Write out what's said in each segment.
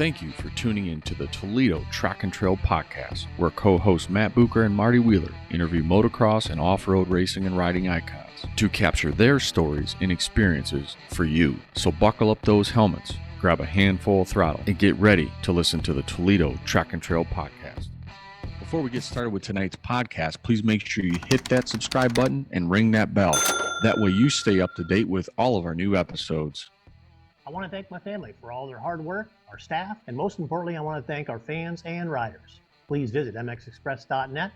Thank you for tuning in to the Toledo Track and Trail Podcast, where co-hosts Matt Bucher and Marty Wheeler interview motocross and off-road racing and riding icons to capture their stories and experiences for you. So buckle up those helmets, grab a handful of throttle, and get ready to listen to the Toledo Track and Trail Podcast. Before we get started with tonight's podcast, please make sure you hit that subscribe button and ring that bell. That way you stay up to date with all of our new episodes. I want to thank my family for all their hard work, our staff, and most importantly, I want to thank our fans and riders. Please visit mxexpress.net.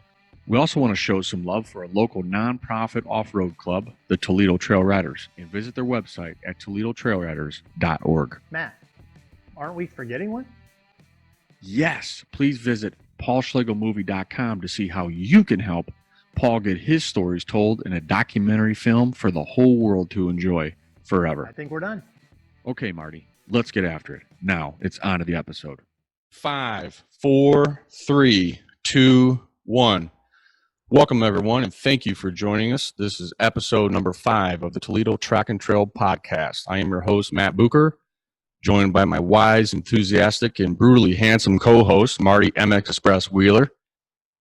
We also want to show some love for a local nonprofit off-road club, the Toledo Trail Riders, and visit their website at toledotrailriders.org. Matt, aren't we forgetting one? Yes, please visit paulschlegelmovie.com to see how you can help Paul get his stories told in a documentary film for the whole world to enjoy forever. I think we're done. Okay, Marty, let's get after it. Now, it's on to the episode. 5, 4, 3, 2, 1. Welcome, everyone, and thank you for joining us. This is episode number 5 of the Toledo Track and Trail Podcast. I am your host, Matt Bucher, joined by my wise, enthusiastic, and brutally handsome co-host, Marty MX Express Wheeler.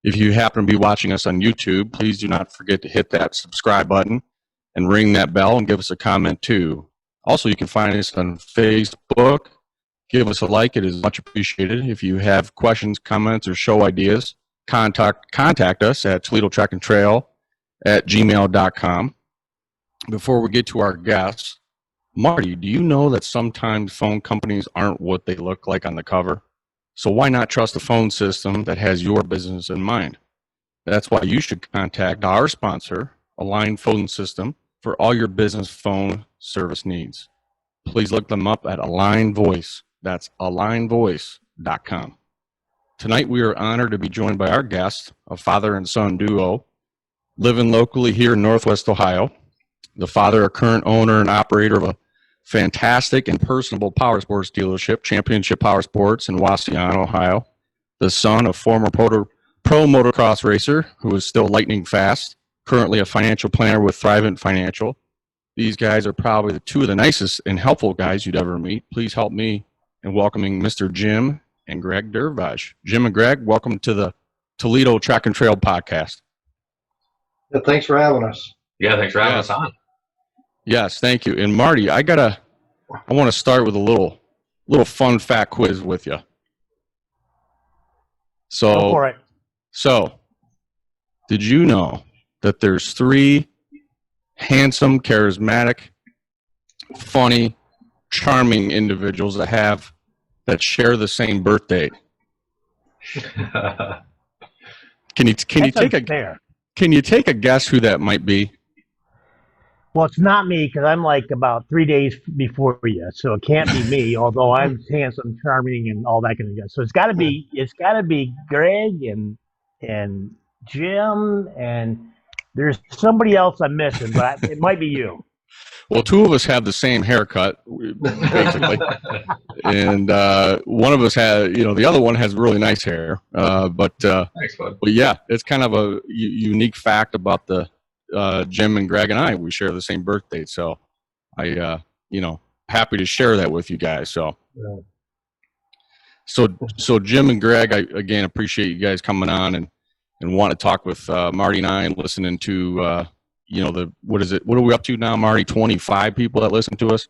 If you happen to be watching us on YouTube, please do not forget to hit that subscribe button and ring that bell and give us a comment, too. Also, you can find us on Facebook. Give us a like. It is much appreciated. If you have questions, comments, or show ideas, contact us at toledotrackandtrail@gmail.com. Before we get to our guests, Marty, do you know that sometimes phone companies aren't what they look like on the cover? So why not trust a phone system that has your business in mind? That's why you should contact our sponsor, Align Phone System, for all your business phone service needs. Please look them up at Align Voice. That's alignvoice.com. Tonight we are honored to be joined by our guest, a father and son duo, living locally here in Northwest Ohio. The father, a current owner and operator of a fantastic and personable power sports dealership, Championship Power Sports in Waseon, Ohio. The son, a former pro motocross racer who is still lightning fast, currently a financial planner with Thrivent Financial. These guys are probably the two of the nicest and helpful guys you'd ever meet. Please help me in welcoming Mr. Jim and Greg Durivage. Jim and Greg, welcome to the Toledo Track and Trail Podcast. Yeah, thanks for having us. Yeah, thanks for having us on. Yes, thank you. And Marty, I want to start with a little fun fact quiz with you. Go for it. So, did you know that there's 3 handsome, charismatic, funny, charming individuals that share the same birth date? Can you take a guess who that might be? Well, it's not me because I'm like about 3 days before you, so it can't be me. Although I'm handsome, charming, and all that kind of stuff. So it's got to be Greg and Jim, and there's somebody else I'm missing, but it might be you. Well, 2 of us have the same haircut, basically, and one of us the other one has really nice hair. But yeah, it's kind of a unique fact about the Jim and Greg and I. We share the same birth date, so I, happy to share that with you guys. So, so Jim and Greg, I again appreciate you guys coming on and want to talk with Marty and I and listening to. What is it? What are we up to now, Marty? 25 people that listen to us.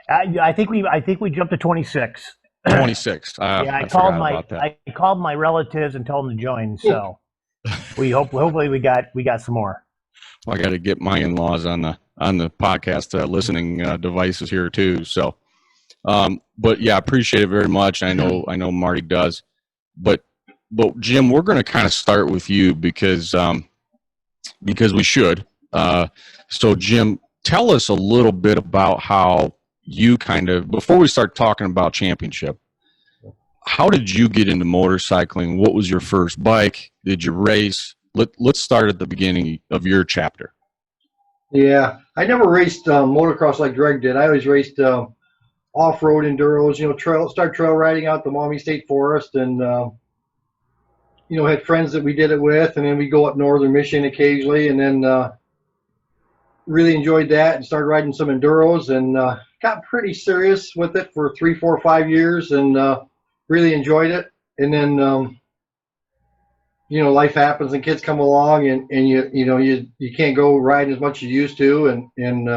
I think we jumped to 26. 26. Yeah, I called my relatives and told them to join. So hopefully we got some more. I got to get my in-laws on the podcast listening devices here too. So, but yeah, I appreciate it very much. I know Marty does, but Jim, we're going to kind of start with you because we should. So Jim, tell us a little bit about how you before we start talking about championship, how did you get into motorcycling? What was your first bike? Did you race? Let's start at the beginning of your chapter. Yeah, I never raced motocross like Greg did. I always raced off-road enduros, start trail riding out the Maumee State Forest, and had friends that we did it with, and then we go up northern Michigan occasionally, and then really enjoyed that and started riding some enduros, and got pretty serious with it for 3, 4, 5 years, and really enjoyed it. And then life happens and kids come along, and you can't go riding as much as you used to, and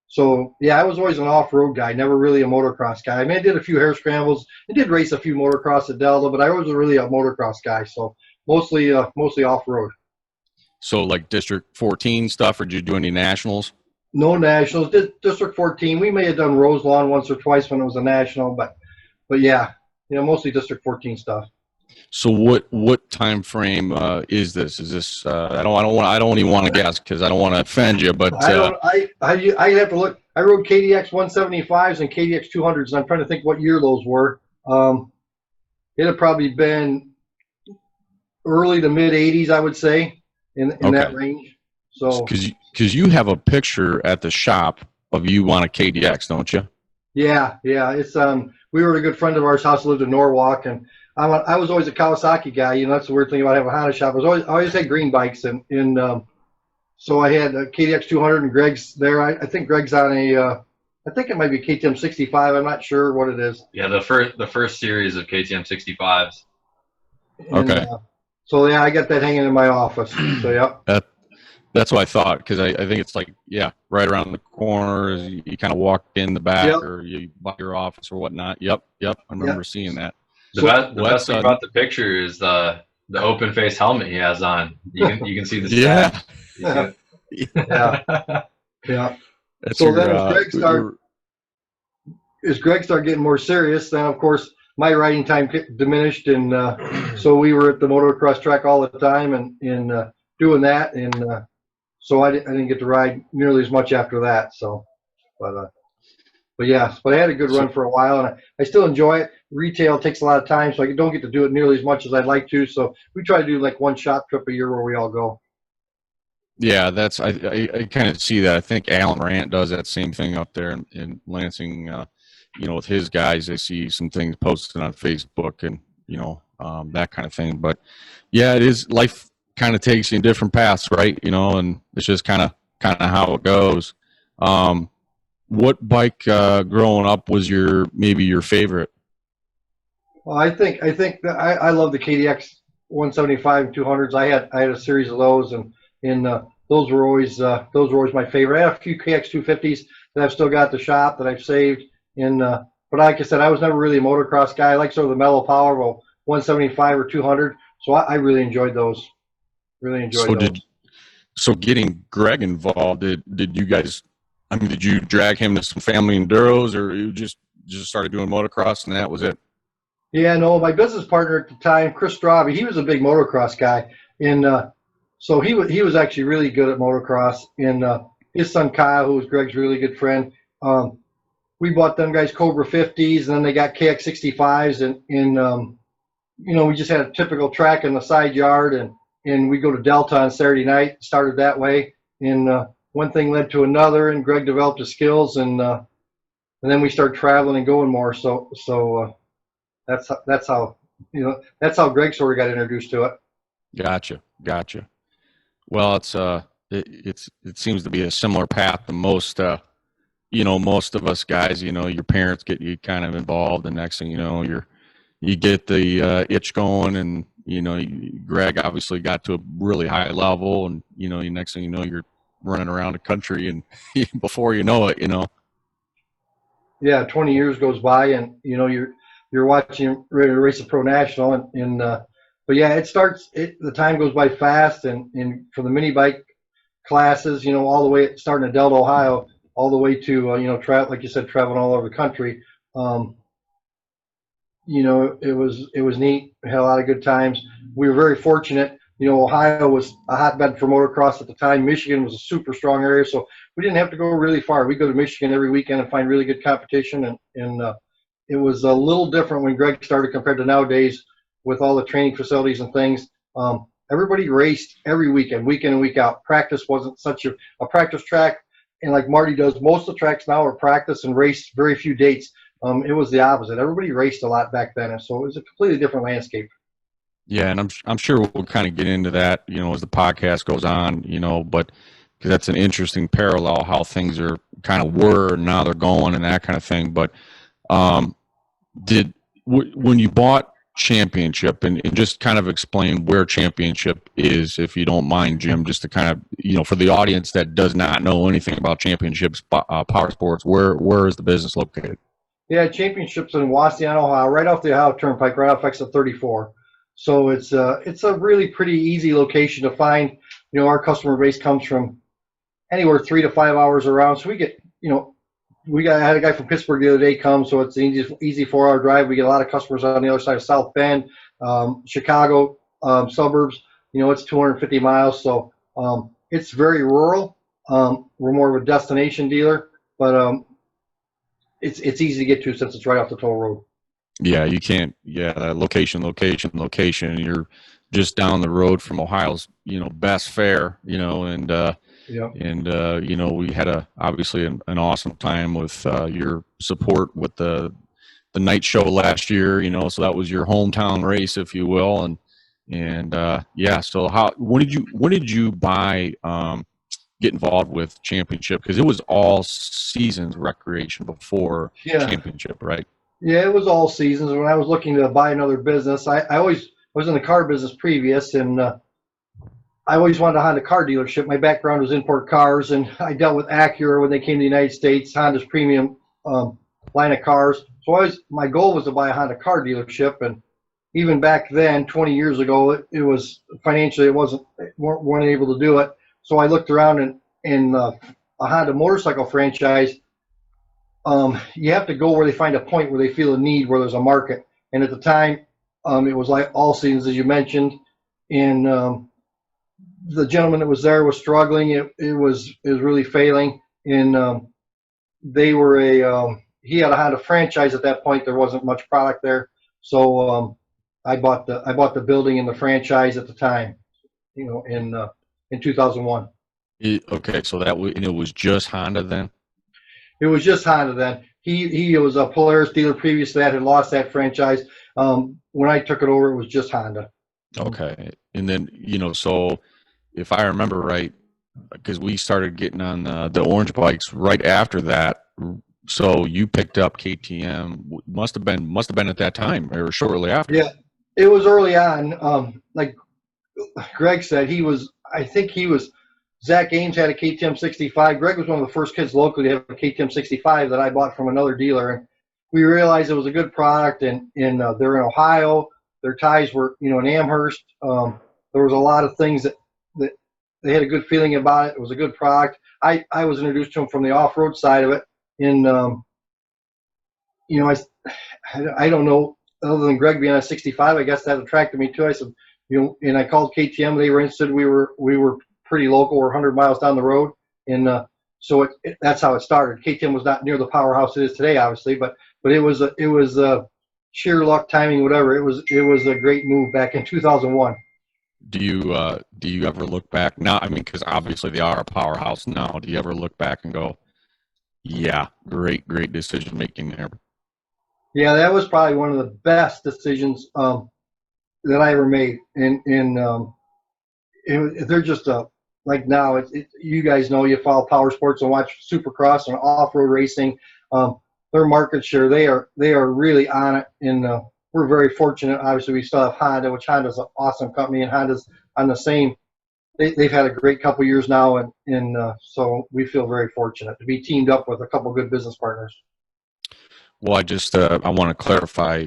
so yeah, I was always an off-road guy, never really a motocross guy. I mean, I did a few hare scrambles, I did race a few motocross at Delta, but I was really a motocross guy, so mostly off-road. So like District 14 stuff, or did you do any nationals? No nationals. District 14. We may have done Roselawn once or twice when it was a national, but yeah, mostly District 14 stuff. So what time frame is this? Is this I don't even want to guess because I don't want to offend you, but I have to look. I rode KDX 175s and KDX 200s, and I'm trying to think what year those were. It had probably been early to mid 80s, I would say, in that range. So because you have a picture at the shop of you on a KDX, don't you? Yeah. It's we were at a good friend of ours' house, lived in Norwalk, and I was always a Kawasaki guy. That's the weird thing about having a Honda shop. I always had green bikes, and so I had a KDX 200, and Greg's there. I think Greg's on I think it might be KTM 65. I'm not sure what it is. Yeah, the first series of KTM 65s. And, okay. So yeah, I got that hanging in my office. So yeah. That's what I thought, because I think it's like, right around the corner. You kind of walk in the back, or you buy your office or whatnot. Yep. I remember seeing that. The best thing about the picture is the open face helmet he has on. You can see the yeah. Yeah. So then as Greg started getting more serious, then of course my riding time diminished, and so we were at the motocross track all the time and doing that, and so I didn't get to ride nearly as much after that. So, but I had a good run for a while, and I still enjoy it. Retail takes a lot of time, so I don't get to do it nearly as much as I'd like to. So we try to do like one shop trip a year where we all go. Yeah, I kind of see that. I think Alan Rant does that same thing up there in Lansing. With his guys, I see some things posted on Facebook and that kind of thing. But yeah, it is, life kind of takes you in different paths, right? And it's just kind of how it goes. What bike growing up was maybe your favorite? Well, I think that I love the KDX 175 and 200s. I had a series of those, and those were always my favorite. I have a few KX 250s that I've still got at the shop that I've saved. But like I said, I was never really a motocross guy. I like sort of the mellow power of 175 or 200. So I really enjoyed those. Really enjoyed those. So getting Greg involved, did you guys? I mean, did you drag him to some family enduros, or you just started doing motocross and that was it? Yeah, no. My business partner at the time, Chris Straube, he was a big motocross guy, and so he was actually really good at motocross. And his son Kyle, who was Greg's really good friend, we bought them guys Cobra 50s, and then they got KX 65s, and we just had a typical track in the side yard, and we go to Delta on Saturday night. Started that way, and one thing led to another, and Greg developed his skills, and then we started traveling and going more. So that's how Greg sort of got introduced to it. Gotcha. Well, it seems to be a similar path to most most of us guys. Your parents get you kind of involved, and next thing you get the itch going, and Greg obviously got to a really high level, and next thing you're running around the country, and before you know it, Yeah, 20 years goes by, and you're watching ready to race a pro national, and but yeah, the time goes by fast, and for the mini bike classes, all the way starting in Delta, Ohio, all the way to like you said, traveling all over the country. It was neat. We had a lot of good times. We were very fortunate. Ohio was a hotbed for motocross at the time. Michigan was a super strong area, so we didn't have to go really far. We go to Michigan every weekend and find really good competition, and it was a little different when Greg started compared to nowadays with all the training facilities and things. Everybody raced every weekend, week in and week out. Practice wasn't such a practice track, and like Marty does, most of the tracks now are practice and race, very few dates. It was the opposite. Everybody raced a lot back then, and so it was a completely different landscape. Yeah, and I'm sure we'll kind of get into that, as the podcast goes on, but because that's an interesting parallel how things are kind of were and now they're going and that kind of thing. But when you bought Championship, and just kind of explain where Championship is, if you don't mind, Jim, just to kind of, for the audience that does not know anything about Championships power sports, where is the business located? Yeah, Championships in Wassian, Ohio, right off the Ohio Turnpike, right off exit 34. So it's a really pretty easy location to find. Our customer base comes from anywhere 3 to 5 hours around. So we get, I had a guy from Pittsburgh the other day come, so it's an easy 4-hour drive. We get a lot of customers on the other side of South Bend, Chicago suburbs. It's 250 miles, so it's very rural. We're more of a destination dealer, but it's easy to get to since it's right off the toll road. Yeah, you can't. Yeah, location. You're just down the road from Ohio's, best fair, and Yeah. And we had obviously an awesome time with your support with the night show last year. So that was your hometown race, if you will, and yeah. So when did you get involved with Championship? Because it was all seasons recreation before Championship, right? Yeah, it was all seasons. When I was looking to buy another business, I always was in the car business previous, and I always wanted a Honda car dealership. My background was import cars, and I dealt with Acura when they came to the United States, Honda's premium line of cars. So my goal was to buy a Honda car dealership, and even back then, 20 years ago, it was financially weren't able to do it. So I looked around in a Honda motorcycle franchise. You have to go where they find a point where they feel a need, where there's a market. And at the time, it was like all seasons, as you mentioned, and the gentleman that was there was struggling. It was really failing, and he had a Honda franchise at that point. There wasn't much product there, so I bought the building and the franchise at the time, in 2001. Okay, so it was just Honda then. It was just Honda then. He was a Polaris dealer previous to that, had lost that franchise. When I took it over, it was just Honda. Okay, and then so. If I remember right, because we started getting on the orange bikes right after that, so you picked up KTM. Must have been at that time or shortly after. Yeah, it was early on. Like Greg said, I think Zach Ames had a KTM 65. Greg was one of the first kids locally to have a KTM 65 that I bought from another dealer, and we realized it was a good product. And they're in Ohio. Their ties were in Amherst. There was a lot of things that they had a good feeling about it. It was a good product. I was introduced to them from the off-road side of it. And, I don't know, other than Greg being on a 65, I guess that attracted me too. I said, and I called KTM. They were interested. We were pretty local. We're 100 miles down the road. And so that's how it started. KTM was not near the powerhouse it is today, obviously, but it was sheer luck, timing, whatever. It was a great move back in 2001. Do you ever look back now? I mean, because obviously they are a powerhouse now. Do you ever look back and go, yeah, great decision making there? Yeah, that was probably one of the best decisions that I ever made. And they're just like now. You guys know, you follow power sports and watch Supercross and off-road racing. Their market share, they are really on it. And we're very fortunate. Obviously, we still have Honda, which Honda's an awesome company, and Honda's on the same. They've had a great couple years now, and so we feel very fortunate to be teamed up with a couple good business partners. Well, I want to clarify.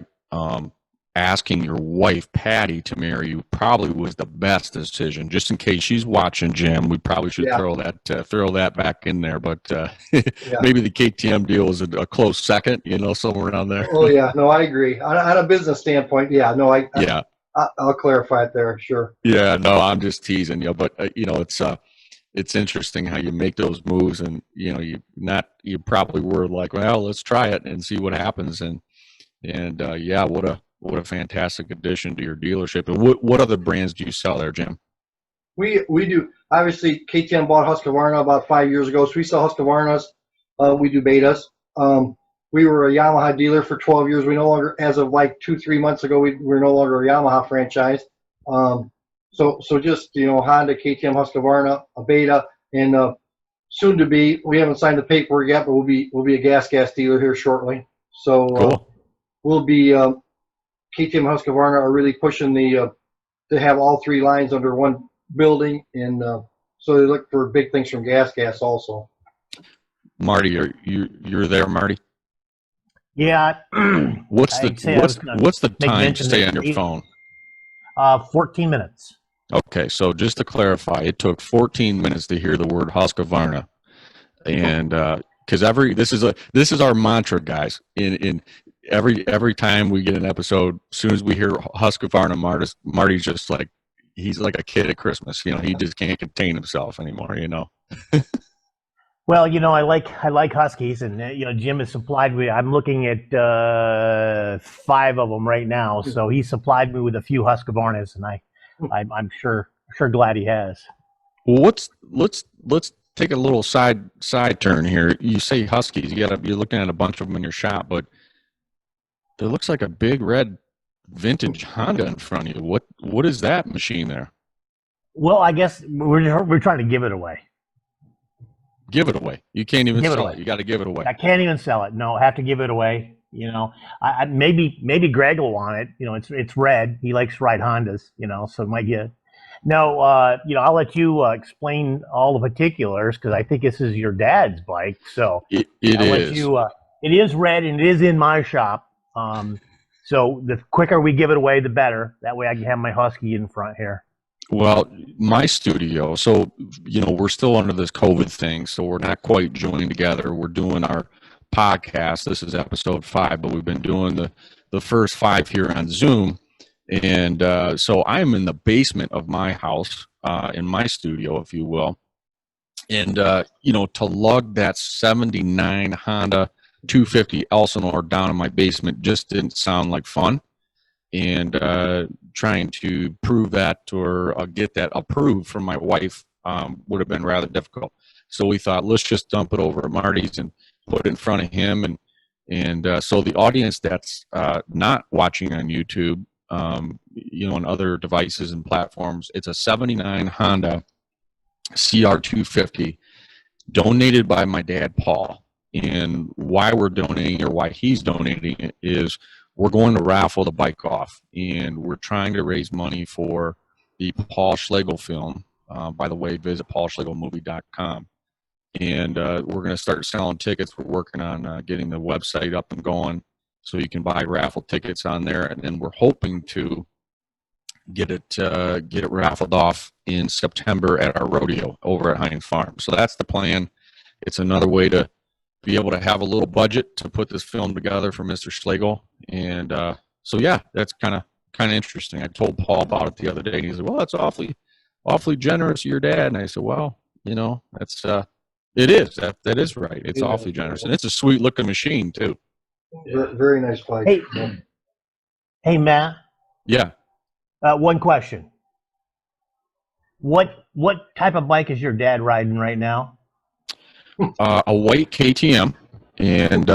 Asking your wife Patty to marry you probably was the best decision. Just in case she's watching, Jim, we probably should throw that back in there. But maybe the KTM deal was a close second, somewhere around there. Oh yeah, no, I agree. On a business standpoint, I'll clarify it there, sure. Yeah, no, I'm just teasing you, but it's interesting how you make those moves, and you probably were like, well, let's try it and see what happens, and what a fantastic addition to your dealership. And what other brands do you sell there, Jim? We do. Obviously, KTM bought Husqvarna about 5 years ago, so we sell Husqvarnas. We do Betas. We were a Yamaha dealer for 12 years. We no longer, as of like 2-3 months ago, we're no longer a Yamaha franchise. So just Honda, KTM, Husqvarna, a Beta. and soon to be. We haven't signed the paperwork yet, but we'll be a gas dealer here shortly. So Cool. we'll be KTM Husqvarna are really pushing to have all 3 lines under one building, and so they look for big things from gas also. Marty, you're there, Marty? Yeah. What's the time to mention stay that on your phone? 14 minutes. Okay, so just to clarify, it took 14 minutes to hear the word Husqvarna, and because this is our mantra, guys. In every time we get an episode, as soon as we hear Husqvarna, Marty's just like he's like a kid at Christmas. You know, he just can't contain himself anymore. You know. Well, I like Huskies, and Jim has supplied me. I'm looking at 5 of them right now, so he supplied me with a few Husqvarnas, and I'm sure glad he has. Well, let's take a little side turn here. You say Huskies, you're looking at a bunch of them in your shop, but there looks like a big red vintage Honda in front of you. What is that machine there? Well, I guess we're trying to give it away. Give it away. You can't even Give it sell away. it. You got to give it away. I can't even sell it. No, I have to give it away. I maybe Greg will want it. It's red. He likes to ride Hondas. So it might get. No, I'll let you explain all the particulars because I think this is your dad's bike. So it I'll is. let you. It is red and it is in my shop. So the quicker we give it away, the better. That way I can have my Husky in front here. Well, my studio, so, we're still under this COVID thing, so we're not quite joining together. We're doing our podcast. This is episode 5, but we've been doing the first 5 here on Zoom. And so I'm in the basement of my house, in my studio, if you will. And, to lug that 79 Honda 250 Elsinore down in my basement just didn't sound like fun. And trying to prove that or get that approved from my wife would have been rather difficult. So we thought, let's just dump it over at Marty's and put it in front of him. And so the audience that's not watching on YouTube, on other devices and platforms, it's a 79 Honda CR250 donated by my dad, Paul. And why we're donating or why he's donating it is we're going to raffle the bike off, and we're trying to raise money for the Paul Schlegel film. By the way, visit paulschlegelmovie.com. And we're going to start selling tickets. We're working on getting the website up and going so you can buy raffle tickets on there. And then we're hoping to get it raffled off in September at our rodeo over at Heinz Farm. So that's the plan. It's another way to be able to have a little budget to put this film together for Mr. Schlegel. And so, yeah, that's kind of interesting. I told Paul about it the other day, and he said, well, that's awfully generous of your dad. And I said, well, that's it is. That is right. It's awfully generous. And it's a sweet looking machine too. Very nice bike. Hey, Matt. Yeah. One question. What type of bike is your dad riding right now? A white KTM, and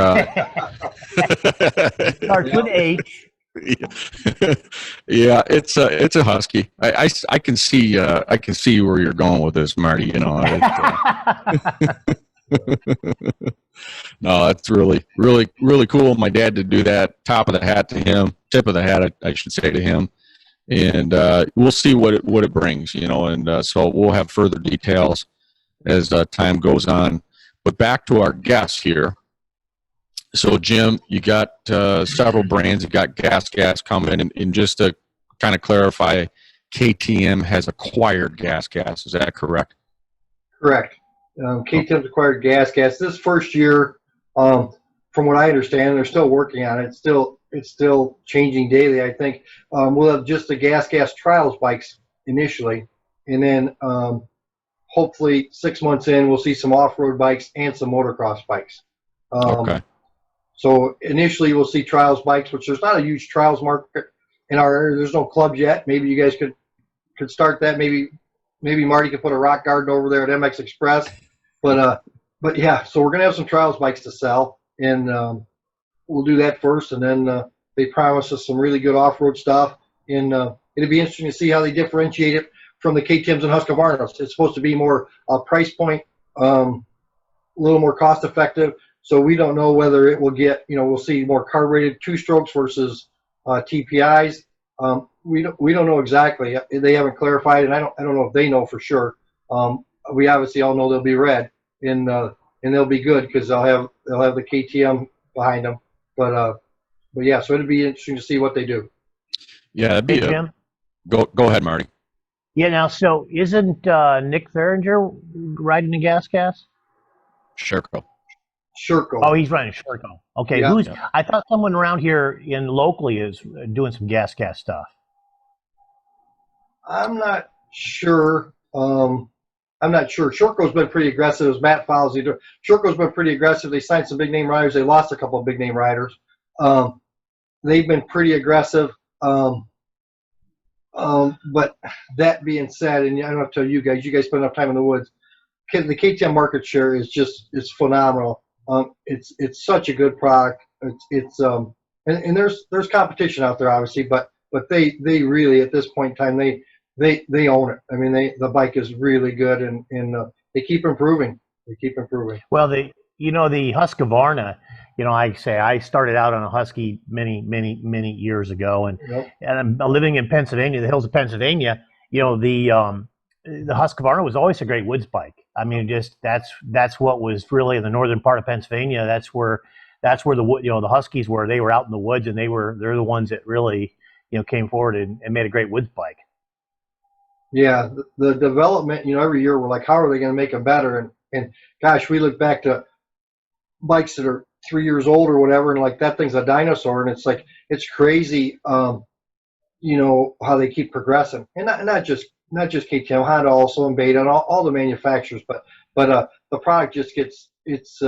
starts with H. Yeah, it's a Husky. I can see where you're going with this, Marty. No, that's really cool. My dad did do that. Top of the hat to him. Tip of the hat, I should say, to him. And we'll see what it brings, and so we'll have further details as time goes on. But back to our guests here. So, Jim, you got several brands. You got Gas coming, and just to kind of clarify, KTM has acquired Gas. Is that correct? Correct. KTM's acquired Gas. This first year, from what I understand, they're still working on it. It's still changing daily. I think we'll have just the Gas trials bikes initially, and then hopefully 6 months in, we'll see some off-road bikes and some motocross bikes. Okay. So initially, we'll see trials bikes, which there's not a huge trials market in our area. There's no clubs yet. Maybe you guys could start that. Maybe Marty could put a rock garden over there at MX Express. But yeah, so we're gonna have some trials bikes to sell, and we'll do that first, and then they promise us some really good off-road stuff, and it'll be interesting to see how they differentiate it from the KTMs and Husqvarnas. It's supposed to be more price point, a little more cost effective. So we don't know whether it will get, we'll see more carbureted 2-strokes versus TPIs. We don't know exactly. They haven't clarified, and I don't know if they know for sure. We obviously all know they'll be red, and they'll be good because they'll have the KTM behind them. But yeah, so it'd be interesting to see what they do. Yeah, that'd be Jim? Go ahead, Marty. Yeah, now, so isn't Nick Theringer riding the gas? Sherco. Oh, he's running Sherco. Okay, Yeah. I thought someone around here locally is doing some gas stuff. I'm not sure. Sherco's been pretty aggressive. As Matt follows, Sherco's been pretty aggressive. They signed some big name riders. They lost a couple of big name riders. They've been pretty aggressive. But that being said, and I don't have to tell you guys spend enough time in the woods. The KTM market share is phenomenal. It's such a good product. And there's competition out there, obviously, but they really, at this point in time, they own it. I mean, the bike is really good, and they keep improving. Well, the Husqvarna, I started out on a Husky many years ago, and I'm living in Pennsylvania, the hills of Pennsylvania. The Husqvarna was always a great woods bike. I mean, just that's what was really in the northern part of Pennsylvania. That's where the Huskies were. They were out in the woods, and they're the ones that really came forward and made a great woods bike. Yeah, the development, every year we're like, how are they going to make them better? And gosh, we look back to bikes that are 3 years old or whatever, and like that thing's a dinosaur, and it's like it's crazy, how they keep progressing, and not just KTM, Honda also, and Beta, and all the manufacturers, but the product just it's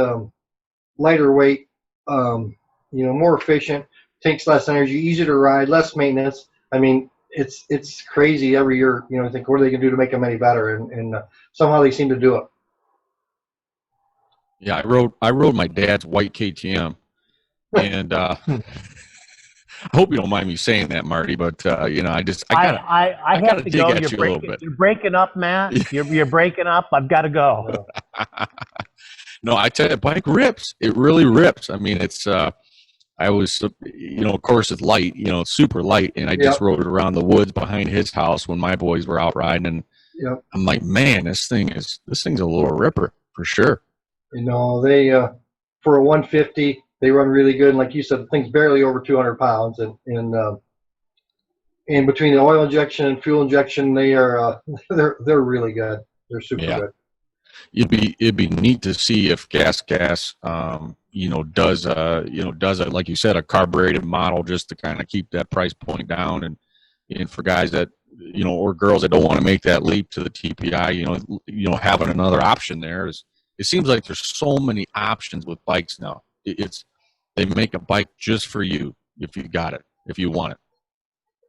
lighter weight, more efficient, takes less energy, easier to ride, less maintenance. I mean, it's crazy every year. I think, what are they going to do to make them any better? And somehow they seem to do it. Yeah, I rode my dad's white KTM, and I hope you don't mind me saying that, Marty, but I have to go. You're breaking up, Matt. You're breaking up. I've got to go. No, I tell you, the bike rips. It really rips. I mean, it's I was, of course, it's light. It's super light, and I just rode it around the woods behind his house when my boys were out riding, and I'm like, man, this thing's a little ripper for sure. They for a 150, they run really good. And like you said, the thing's barely over 200 pounds. And between the oil injection and fuel injection, they are they're really good. They're super good. It'd be neat to see if gas does a, like you said, a carbureted model just to kind of keep that price point down, and for guys that or girls that don't want to make that leap to the TPI, having another option there is. It seems like there's so many options with bikes now. They make a bike just for you if you got it, if you want it.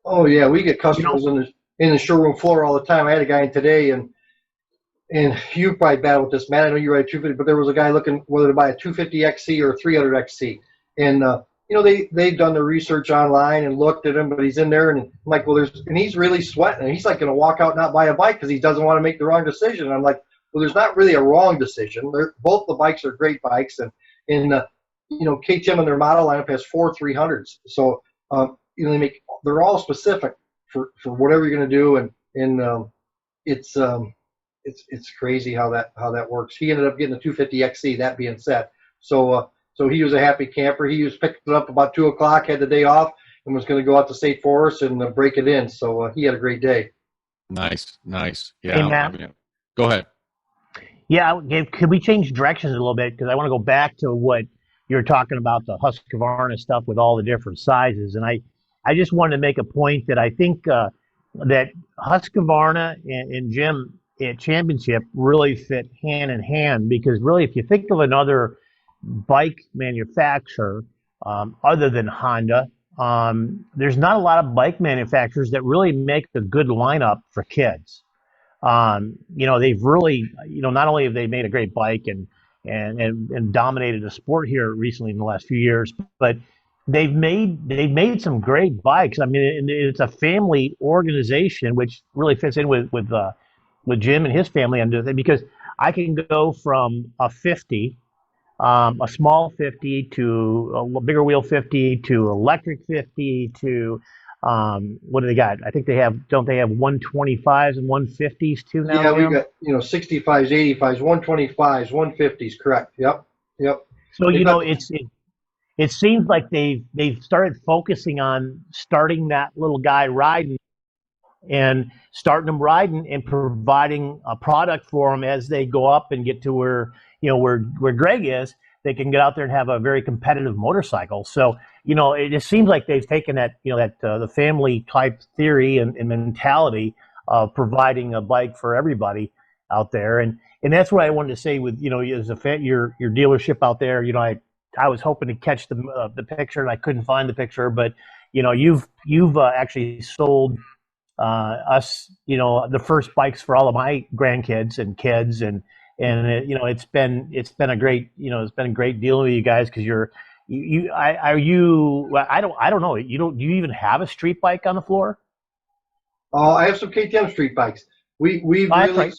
Oh yeah, we get customers in the showroom floor all the time. I had a guy in today, and you probably battle with this, Matt. I know you ride a 250, but there was a guy looking whether to buy a 250 XC or a 300 XC, and they've done their research online and looked at him, but he's in there, and I'm like, well, and he's really sweating, and he's like going to walk out and not buy a bike because he doesn't want to make the wrong decision. And I'm like, well, there's not really a wrong decision. Both the bikes are great bikes, and KTM in their model lineup has 4 300s. So they're all specific for whatever you're going to do, and it's crazy how that works. He ended up getting a 250 XC. That being said, so he was a happy camper. He picked it up about 2 o'clock, had the day off, and was going to go out to State Forest and break it in. So he had a great day. Nice. Yeah. Hey, Matt. Go ahead. Yeah, could we change directions a little bit? Because I want to go back to what you were talking about, the Husqvarna stuff with all the different sizes. And I just wanted to make a point that I think that Husqvarna and Jim at Championship really fit hand in hand, because really, if you think of another bike manufacturer other than Honda, there's not a lot of bike manufacturers that really make a good lineup for kids. They've really, not only have they made a great bike and dominated the sport here recently in the last few years, but they've made some great bikes. I mean, it's a family organization, which really fits in with Jim and his family under it, because I can go from a 50, a small 50, to a bigger wheel 50, to electric 50, to what do they got? I think they have, don't they have 125s and 150s too now, Yeah, we Jim? got 65s, 85s, 125s, 150s. Correct. Yep. Yep. So They've got it seems like they've started focusing on starting that little guy riding and starting them riding and providing a product for them as they go up and get to where, where Greg is. They can get out there and have a very competitive motorcycle. So it just seems like they've taken that, the family type theory and mentality of providing a bike for everybody out there. And that's what I wanted to say with, as a fan, your dealership out there. I was hoping to catch the picture and I couldn't find the picture, but you've actually sold us, the first bikes for all of my grandkids and kids, and it's been a great, it's been a great deal with you guys, because I don't know, do you even have a street bike on the floor? I have some KTM street bikes. We've That's really right.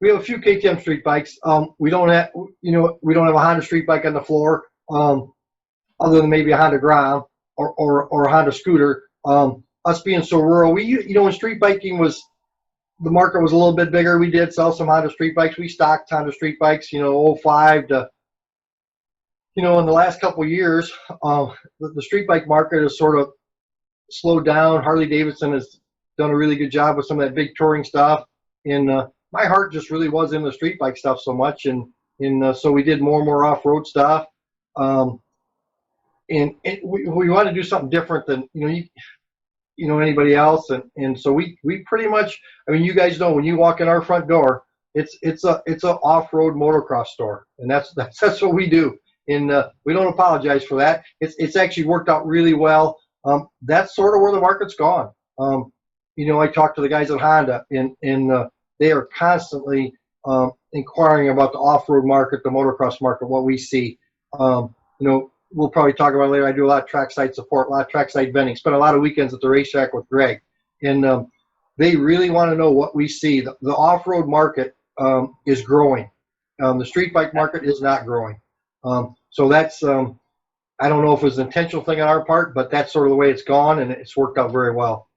we have a few KTM street bikes. We don't have a Honda street bike on the floor, other than maybe a Honda Grom or a Honda scooter. Us being so rural, when street biking the market was a little bit bigger, we did sell some Honda street bikes. We stocked Honda street bikes, '05 to, in the last couple of years, the street bike market has sort of slowed down. Harley Davidson has done a really good job with some of that big touring stuff. And my heart just really was in the street bike stuff so much. And so we did more and more off-road stuff. And we want to do something different than, anybody else. And so we pretty much, you guys know, when you walk in our front door, it's a off-road motocross store. And that's what we do. And we don't apologize for that. It's actually worked out really well. That's sort of where the market's gone. I talked to the guys at Honda, and they are constantly inquiring about the off-road market, the motocross market, what we see. We'll probably talk about it later. I do a lot of trackside support, a lot of trackside vending, spend a lot of weekends at the racetrack with Greg. And they really want to know what we see. The off-road market is growing. The street bike market is not growing. So that's, I don't know if it was an intentional thing on our part, but that's sort of the way it's gone, and it's worked out very well.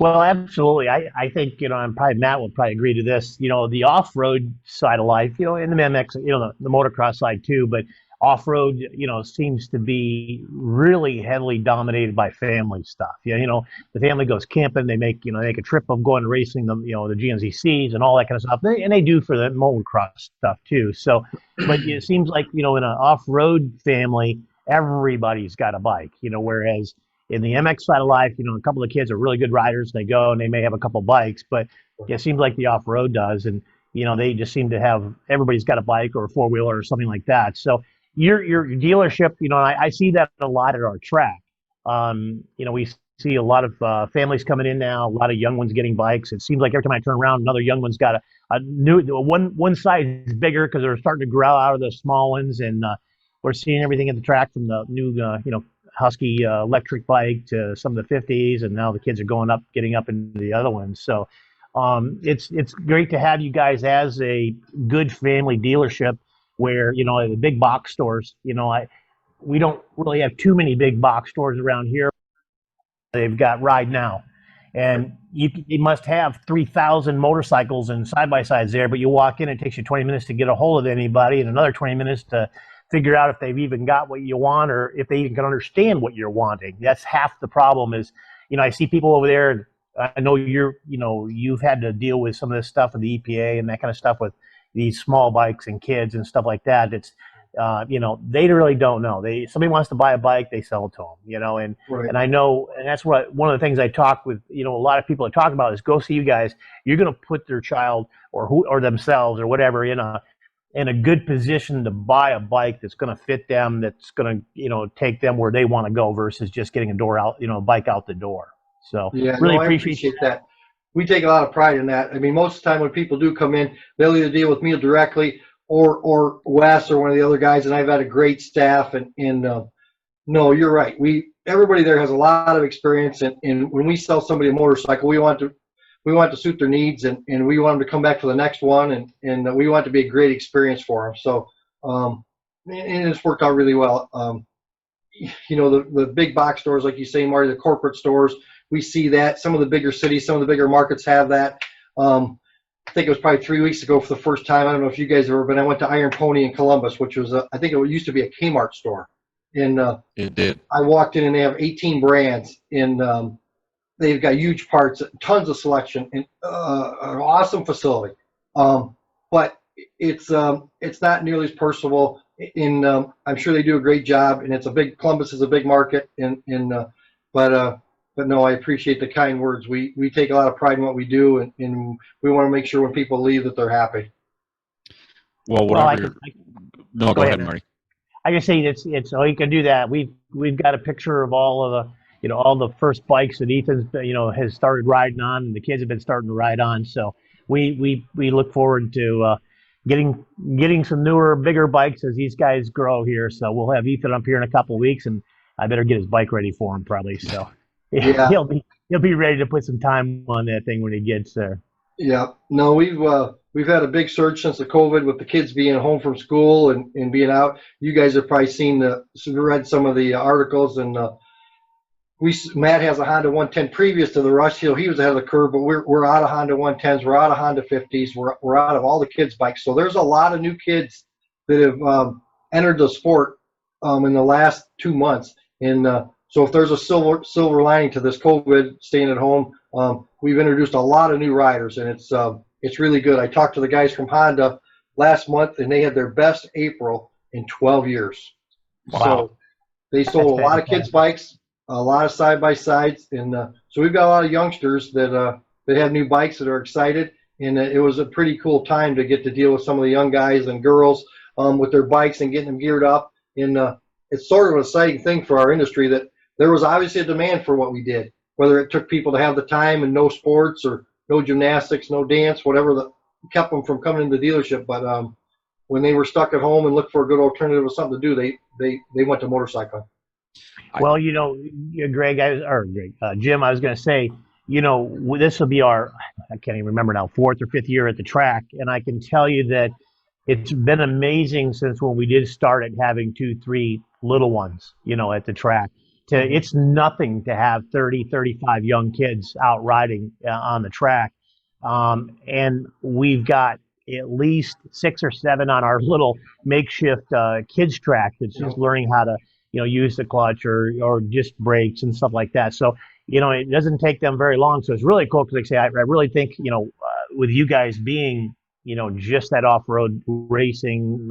Well, absolutely. I think, and probably Matt will probably agree to this, the off-road side of life, in the MX, the motocross side too, but off-road, seems to be really heavily dominated by family stuff. The family goes camping, they make a trip of going to racing the GNCCs and all that kind of stuff. And they do for the motocross stuff too. So, but it seems like, in an off-road family, everybody's got a bike, whereas in the MX side of life, a couple of kids are really good riders. They go and they may have a couple bikes, but it seems like the off-road does. And, they just seem to have, everybody's got a bike or a four-wheeler or something like that. So your dealership, I see that a lot at our track. We see a lot of families coming in now, a lot of young ones getting bikes. It seems like every time I turn around, another young one's got a new, one size is bigger because they're starting to grow out of the small ones. And we're seeing everything at the track, from the new, Husky electric bike to some of the 50s, and now the kids are getting up into the other ones. So it's great to have you guys as a good family dealership, where the big box stores, we don't really have too many big box stores around here. They've got Ride Now, and you must have 3,000 motorcycles and side-by-sides there, but you walk in, it takes you 20 minutes to get a hold of anybody, and another 20 minutes to figure out if they've even got what you want, or if they even can understand what you're wanting. That's half the problem. Is, I see people over there. I know you've had to deal with some of this stuff with the EPA and that kind of stuff with these small bikes and kids and stuff like that. It's, they really don't know. Somebody wants to buy a bike, they sell it to them, and, Right. and I know, and that's what, one of the things I talk with, a lot of people I talk about is, go see you guys. You're going to put their child or themselves or whatever in a good position to buy a bike that's going to fit them, that's going to, take them where they want to go, versus just getting a bike out the door. So Yeah, really no, I appreciate that. We take a lot of pride in that. Most of the time when people do come in, they'll either deal with me directly or Wes or one of the other guys, and I've had a great staff, and No, you're right. Everybody there has a lot of experience, and when we sell somebody a motorcycle, we want to suit their needs, and we want them to come back for the next one, and we want it to be a great experience for them. So, and it's worked out really well. The big box stores, like you say, Marty, the corporate stores, we see that. Some of the bigger cities, some of the bigger markets have that. I think it was probably 3 weeks ago for the first time. I don't know if you guys have ever been. I went to Iron Pony in Columbus, which was, I think it used to be a Kmart store. And It did. I walked in and they have 18 brands, and they've got huge parts, tons of selection, and an awesome facility. But it's not nearly as personable. I'm sure they do a great job, and Columbus is a big market, but no, I appreciate the kind words. We take a lot of pride in what we do, and we want to make sure when people leave that they're happy. Well, whatever. No, go ahead, Marty. I just say it's you can do that. We've got a picture of all of the all the first bikes that Ethan's has started riding on, and the kids have been starting to ride on. So we look forward to getting some newer, bigger bikes as these guys grow here. So we'll have Ethan up here in a couple of weeks, and I better get his bike ready for him probably. So yeah. he'll be ready to put some time on that thing when he gets there. Yeah. No, we've had a big surge since the COVID with the kids being home from school and being out. You guys have probably read some of the articles, and Matt has a Honda 110 previous to the rush. He was ahead of the curve, but we're out of Honda 110s. We're out of Honda 50s. We're out of all the kids' bikes. So there's a lot of new kids that have entered the sport in the last 2 months. And so if there's a silver lining to this COVID, staying at home, we've introduced a lot of new riders, and it's really good. I talked to the guys from Honda last month, and they had their best April in 12 years. Wow. So they sold a lot of kids' bikes, a lot of side-by-sides, and so we've got a lot of youngsters that have new bikes that are excited, and it was a pretty cool time to get to deal with some of the young guys and girls with their bikes and getting them geared up. And it's sort of an exciting thing for our industry that there was obviously a demand for what we did, whether it took people to have the time and no sports or no gymnastics, no dance, whatever that kept them from coming into the dealership. But when they were stuck at home and looked for a good alternative or something to do, they went to motorcycling. Well, Jim, I was going to say, this will be I can't even remember now, 4th or 5th year at the track. And I can tell you that it's been amazing since when we did start at having 2, 3 little ones, at the track. It's nothing to have 30, 35 young kids out riding on the track. And we've got at least 6 or 7 on our little makeshift kids track that's just learning how to, use the clutch or just brakes and stuff like that. So, it doesn't take them very long. So it's really cool because I really think, with you guys being, just that off-road racing,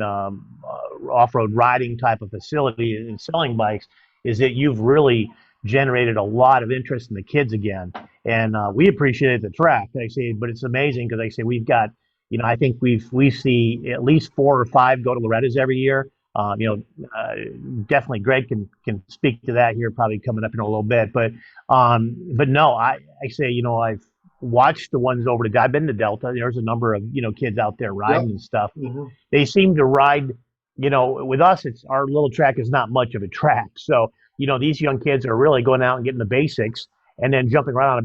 off-road riding type of facility and selling bikes, is that you've really generated a lot of interest in the kids again. And we appreciate the track, I say, but it's amazing because I say we've got, I think we see at least 4 or 5 go to Loretta's every year. Definitely Greg can speak to that here, probably coming up in a little bit. But no, I say, I've watched the ones I've been to Delta. There's a number of, kids out there riding and stuff. Mm-hmm. They seem to ride. With us, our little track is not much of a track. So, these young kids are really going out and getting the basics and then jumping around on a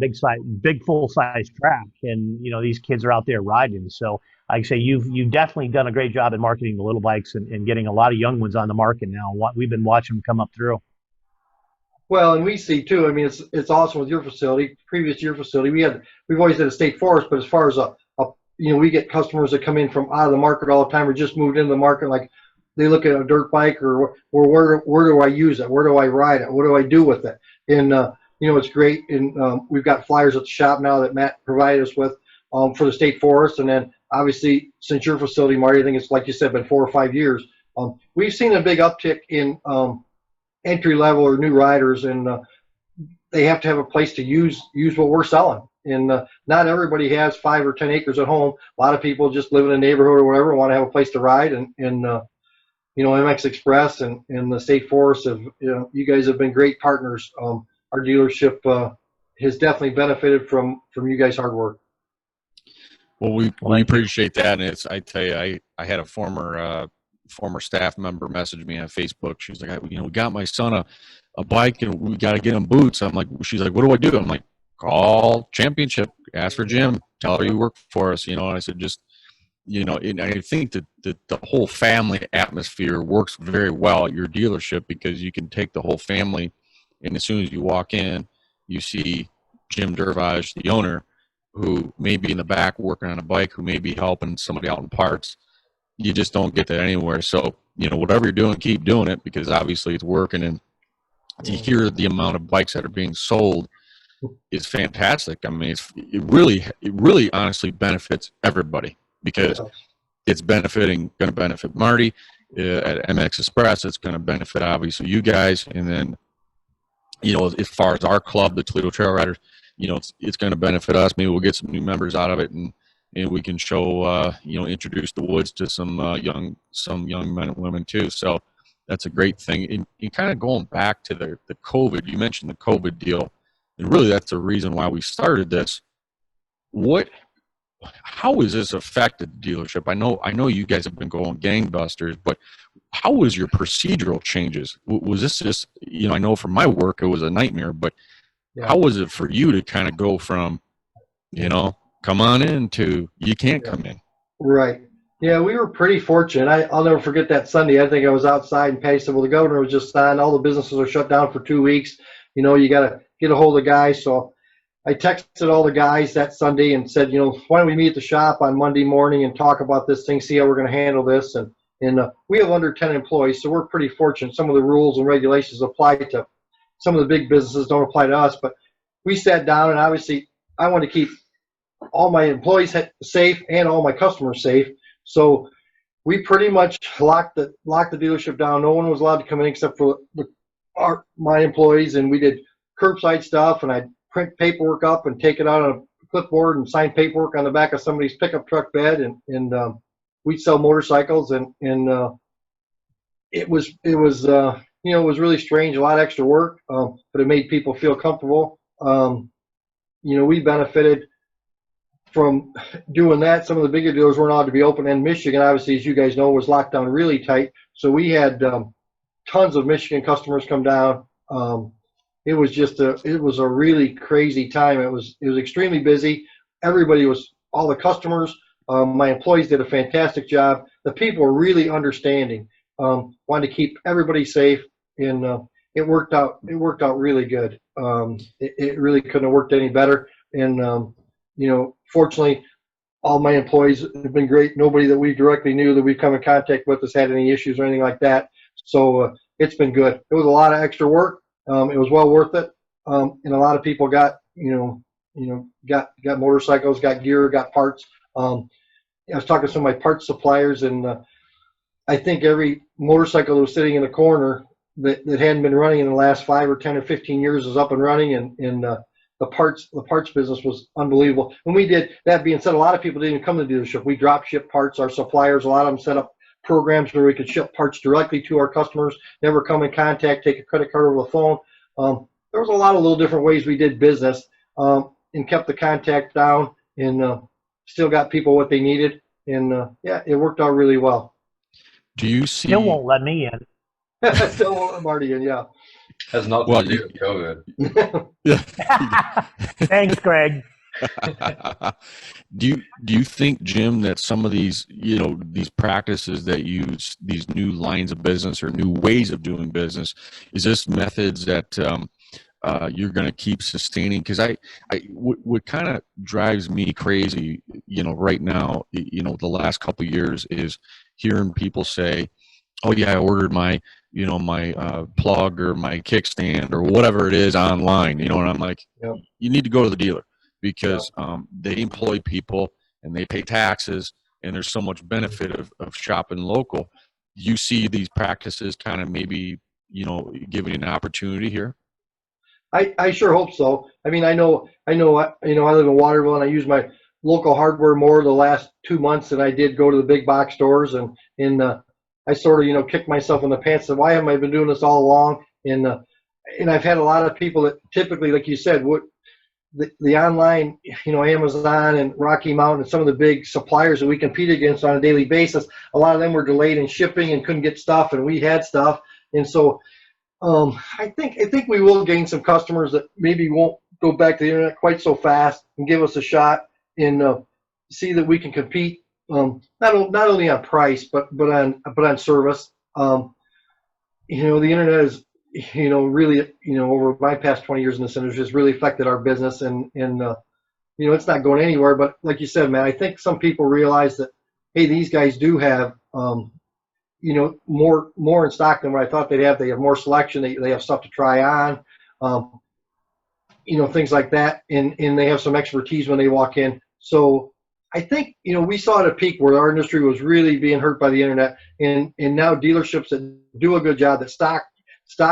big full-size track. And, these kids are out there riding. So, like I say, you've definitely done a great job in marketing the little bikes and getting a lot of young ones on the market now. We've been watching them come up through. Well, and we see too. I mean, it's awesome with your facility. Previous to your facility, we've always had a state forest, but as far as we get customers that come in from out of the market all the time or just moved into the market, like, they look at a dirt bike or where do I use it? Where do I ride it? What do I do with it? And, it's great. And we've got flyers at the shop now that Matt provided us with for the state forest. And then obviously since your facility, Marty, I think it's like you said, been 4 or 5 years. We've seen a big uptick in entry level or new riders, and they have to have a place to use what we're selling. And not everybody has 5 or 10 acres at home. A lot of people just live in a neighborhood or whatever, want to have a place to ride. And MX Express and the State Forest you guys have been great partners. Our dealership has definitely benefited from you guys' hard work. Well, we appreciate that. And I tell you, I had a former former staff member messaged me on Facebook. She's like, we got my son a bike and we got to get him boots. I'm like, she's like, what do I do? I'm like, call Championship, ask for Jim, tell her you work for us. And I said, just, and I think that the whole family atmosphere works very well at your dealership, because you can take the whole family, and as soon as you walk in, you see Jim Durivage, the owner, who may be in the back working on a bike, who may be helping somebody out in parts. You just don't get that anywhere. So, whatever you're doing, keep doing it, because obviously it's working. And to hear the amount of bikes that are being sold is fantastic. I mean, it really honestly benefits everybody, because it's going to benefit Marty at MX Express. It's going to benefit obviously you guys. And then, as far as our club, the Toledo Trail Riders, it's going to benefit us. Maybe we'll get some new members out of it, and we can show, introduce the woods to some young men and women too. So that's a great thing. And kind of going back to the COVID, you mentioned the COVID deal, and really that's the reason why we started this. How has this affected the dealership? I know you guys have been going gangbusters, but how was your procedural changes? Was this just, I know from my work it was a nightmare, but how was it for you to kind of go from, come on in to you can't come in? Right. Yeah, we were pretty fortunate. I'll never forget that Sunday. I think I was outside in Pace. Well, the governor was just signed. All the businesses are shut down for 2 weeks. You got to get a hold of guys. So I texted all the guys that Sunday and said, why don't we meet at the shop on Monday morning and talk about this thing, see how we're going to handle this. And we have under 10 employees, so we're pretty fortunate. Some of the rules and regulations apply to some of the big businesses, don't apply to us. But we sat down, and obviously I want to keep all my employees safe and all my customers safe. So we pretty much locked the dealership down. No one was allowed to come in except for my employees, and we did curbside stuff, and I'd print paperwork up and take it out on a clipboard and sign paperwork on the back of somebody's pickup truck bed, and we'd sell motorcycles, and it was really strange, a lot of extra work, but it made people feel comfortable. We benefited from doing that. Some of the bigger dealers weren't allowed to be open, and Michigan, obviously, as you guys know, was locked down really tight. So we had tons of Michigan customers come down. It was a really crazy time. It was extremely busy. All the customers, my employees did a fantastic job. The people were really understanding, wanted to keep everybody safe, and it worked out really good. It really couldn't have worked any better. And fortunately, all my employees have been great. Nobody that we directly knew that we've come in contact with has had any issues or anything like that. So it's been good. It was a lot of extra work. It was well worth it. And a lot of people got motorcycles, got gear, got parts. I was talking to some of my parts suppliers, and I think every motorcycle that was sitting in a corner that hadn't been running in the last 5 or 10 or 15 years is up and running, and the parts business was unbelievable. And we did, that being said, a lot of people didn't even come to the dealership. We drop ship parts. Our suppliers, a lot of them set up programs where we could ship parts directly to our customers, never come in contact, take a credit card over the phone. There was a lot of little different ways we did business, and kept the contact down, and still got people what they needed. And it worked out really well. Do you see? Still won't let me in. Still won't let Marty in, yeah. Has nothing to do with COVID. Thanks, Greg. Do you think, Jim, that some of these these practices that use these new lines of business or new ways of doing business, is this methods that you're going to keep sustaining? Because what kind of drives me crazy, right now, the last couple of years, is hearing people say, "Oh yeah, I ordered my plug or my kickstand or whatever it is online," and I'm like, yep. You need to go to the dealer, because they employ people and they pay taxes, and there's so much benefit of shopping local. You see these practices kind of maybe, giving an opportunity here? I sure hope so. I mean, I know, I live in Waterville, and I use my local hardware more the last 2 months than I did go to the big box stores, and I sort of, kicked myself in the pants and said, why haven't I been doing this all along? And I've had a lot of people that typically, like you said, the online, Amazon and Rocky Mountain and some of the big suppliers that we compete against on a daily basis, a lot of them were delayed in shipping and couldn't get stuff, and we had stuff. And so I think we will gain some customers that maybe won't go back to the internet quite so fast and give us a shot and see that we can compete, not only on price but on service. The internet is, really, over my past 20 years in this industry has really affected our business, and it's not going anywhere. But like you said, man, I think some people realize that, hey, these guys do have more in stock than what I thought they'd have. They have more selection. They have stuff to try on, things like that, and they have some expertise when they walk in. So I think, we saw at a peak where our industry was really being hurt by the internet, and now dealerships that do a good job, that stock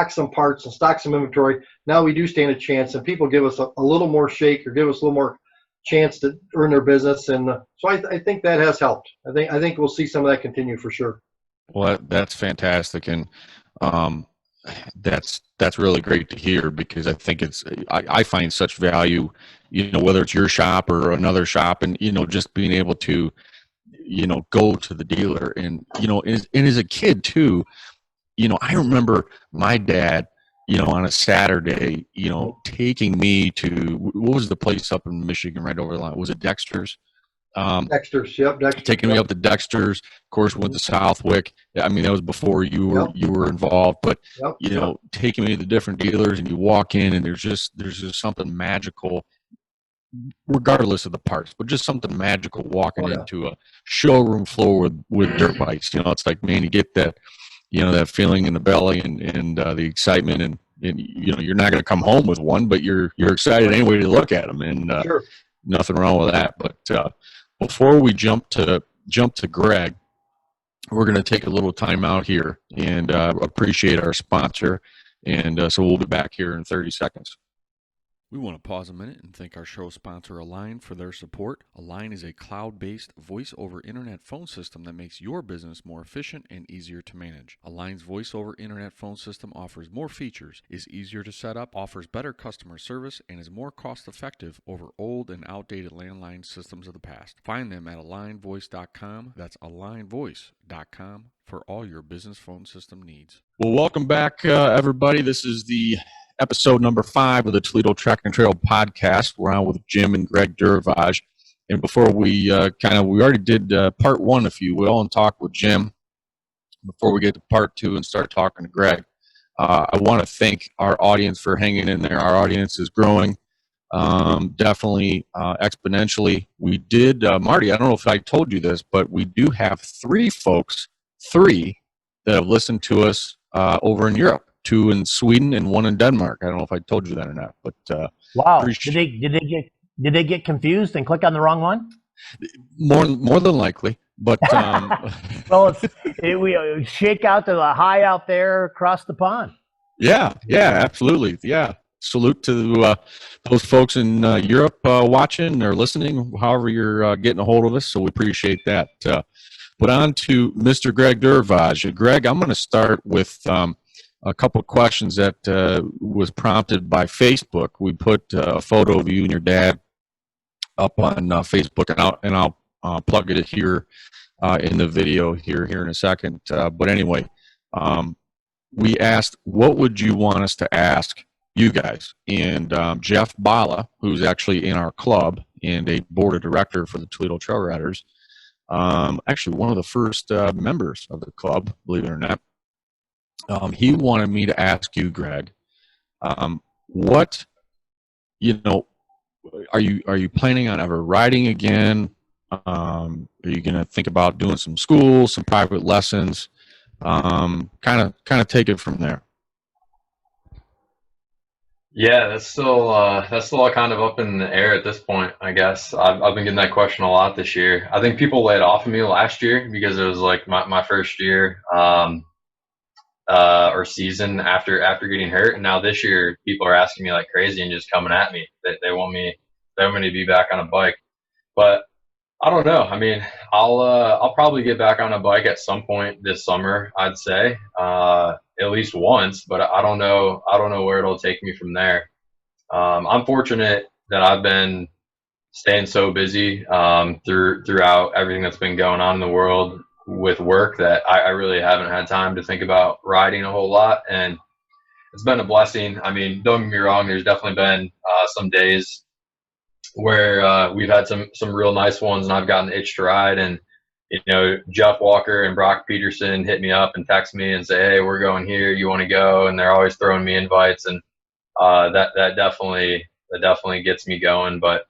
some parts and stock some inventory, now we do stand a chance, and people give us a little more shake, or give us a little more chance to earn their business. And so I think that has helped. I think we'll see some of that continue for sure. Well, that's fantastic, and that's really great to hear, because I think I find such value, whether it's your shop or another shop, and just being able to go to the dealer, and as a kid too, I remember my dad, on a Saturday, taking me to, what was the place up in Michigan right over the line? Was it Dexter's? Dexter's, yep. Dexter's, taking me up to Dexter's. Of course, went to Southwick. I mean, that was before you were involved. But taking me to the different dealers, and you walk in, and there's just something magical, regardless of the parts, but just something magical walking into a showroom floor with dirt bikes. It's like, man, you get that, that feeling in the belly, and the excitement, and you're not going to come home with one, but you're excited anyway to look at them, and sure. Nothing wrong with that. But before we jump to Greg, we're going to take a little time out here and appreciate our sponsor, and so we'll be back here in 30 seconds. We want to pause a minute and thank our show sponsor, Align, for their support. Align is a cloud-based voice-over internet phone system that makes your business more efficient and easier to manage. Align's voice-over internet phone system offers more features, is easier to set up, offers better customer service, and is more cost-effective over old and outdated landline systems of the past. Find them at alignvoice.com. That's alignvoice.com for all your business phone system needs. Well, welcome back, everybody. This is the episode number 5 of the Toledo Track and Trail podcast. We're on with Jim and Greg Durivage. And before we we already did part 1, if you will, and talk with Jim. Before we get to part 2 and start talking to Greg, I want to thank our audience for hanging in there. Our audience is growing, definitely exponentially. We did, Marty, I don't know if I told you this, but we do have 3 that have listened to us over in Europe. 2 in Sweden and 1 in Denmark. I don't know if I told you that or not, but wow, did they get confused and click on the wrong one? More than likely, but well, we shake out to the high out there across the pond. Yeah, absolutely. Yeah, salute to those folks in Europe watching or listening, however you're getting a hold of us. So we appreciate that. But on to Mr. Greg Durivage. Greg, I'm going to start with a couple of questions that was prompted by Facebook. We put a photo of you and your dad up on Facebook, and I'll plug it here in the video here in a second. But anyway, we asked, what would you want us to ask you guys? And Jeff Bala, who's actually in our club and a board of director for the Toledo Trail Riders, actually one of the first members of the club, believe it or not. He wanted me to ask you, Greg, what, are you planning on ever riding again? Are you going to think about doing some school, some private lessons? Kind of take it from there. Yeah, that's still kind of up in the air at this point, I guess. I've been getting that question a lot this year. I think people laid off of me last year because it was like my first year or season after getting hurt, and now this year people are asking me like crazy and just coming at me. They want me to be back on a bike, but I don't know. I mean, I'll probably get back on a bike at some point this summer, I'd say, at least once, but I don't know where it'll take me from there. I'm fortunate that I've been staying so busy throughout everything that's been going on in the world with work that I really haven't had time to think about riding a whole lot. And it's been a blessing. I mean, don't get me wrong, there's definitely been some days where we've had some real nice ones and I've gotten the itch to ride. And, Jeff Walker and Brock Peterson hit me up and text me and say, hey, we're going here. You want to go? And they're always throwing me invites. And that definitely gets me going. But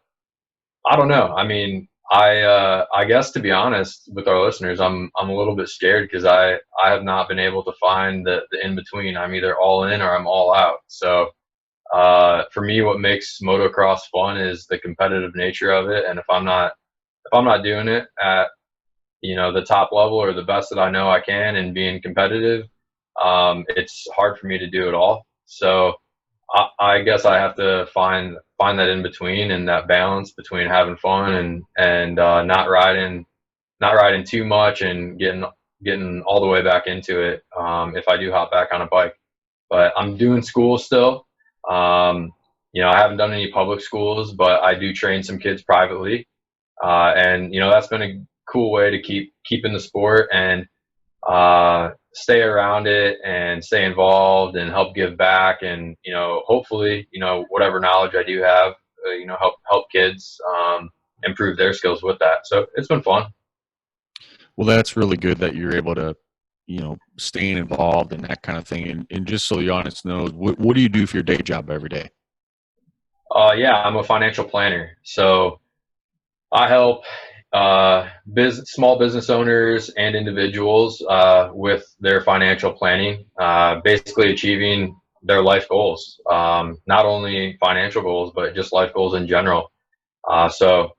I don't know. I mean, I guess to be honest with our listeners, I'm a little bit scared because I have not been able to find the in between. I'm either all in or I'm all out. So for me, what makes motocross fun is the competitive nature of it. And if I'm not doing it at the top level or the best that I know I can and being competitive, it's hard for me to do it all. So I guess I have to find that in between and that balance between having fun and not riding too much and getting all the way back into it if I do hop back on a bike. But I'm doing school still. I haven't done any public schools, but I do train some kids privately, and that's been a cool way to keep in the sport and stay around it and stay involved and help give back and hopefully whatever knowledge I do have help kids improve their skills with that. So it's been fun. Well, that's really good that you're able to staying involved and that kind of thing. And just so the audience knows, what do you do for your day job every day? Yeah, I'm a financial planner, so I help small business owners and individuals with their financial planning, basically achieving their life goals, not only financial goals, but just life goals in general. So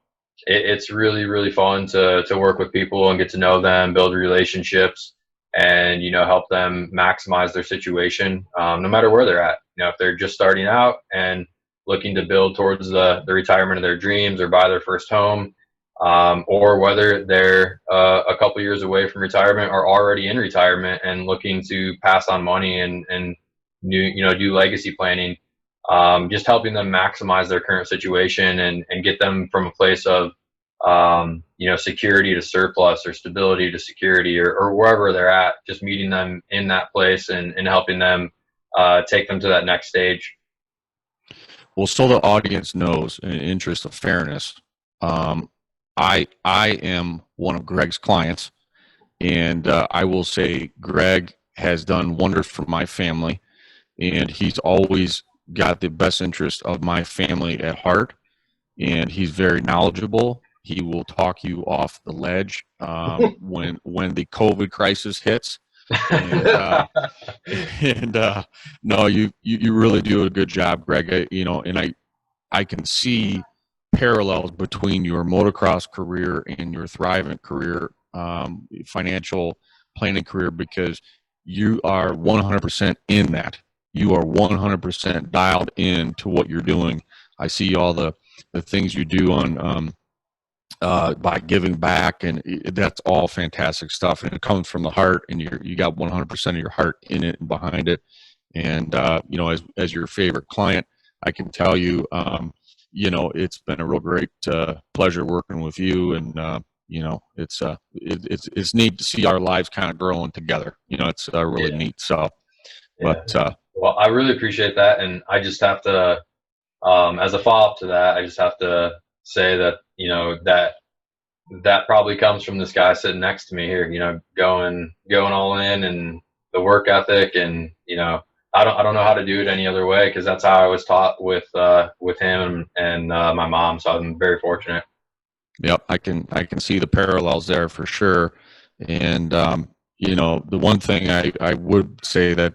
it's really, really fun to work with people and get to know them, build relationships, and help them maximize their situation, no matter where they're at. If they're just starting out and looking to build towards the retirement of their dreams or buy their first home, or whether they're a couple years away from retirement or already in retirement and looking to pass on money and do legacy planning, just helping them maximize their current situation and get them from a place of security to surplus or stability to security or wherever they're at, just meeting them in that place and helping them take them to that next stage. Well, so the audience knows, in the interest of fairness, I am one of Greg's clients, and I will say Greg has done wonders for my family, and he's always got the best interest of my family at heart, and he's very knowledgeable. He will talk you off the ledge when the COVID crisis hits. And no, you really do a good job, Greg. And I can see parallels between your motocross career and your thriving career, financial planning career, because you are 100% in that. You are 100% dialed in to what you're doing. I see all the things you do on by giving back, and that's all fantastic stuff. And it comes from the heart, and you got 100% of your heart in it and behind it. And as your favorite client, I can tell you, it's been a real great pleasure working with you, and it's neat to see our lives kind of growing together. It's really neat. So, yeah. But well, I really appreciate that, and I just have to, as a follow up to that, I just have to say that that probably comes from this guy sitting next to me here. Going all in and the work ethic, and I don't know how to do it any other way because that's how I was taught with him and my mom. So I'm very fortunate. Yep, I can see the parallels there for sure. And the one thing I would say that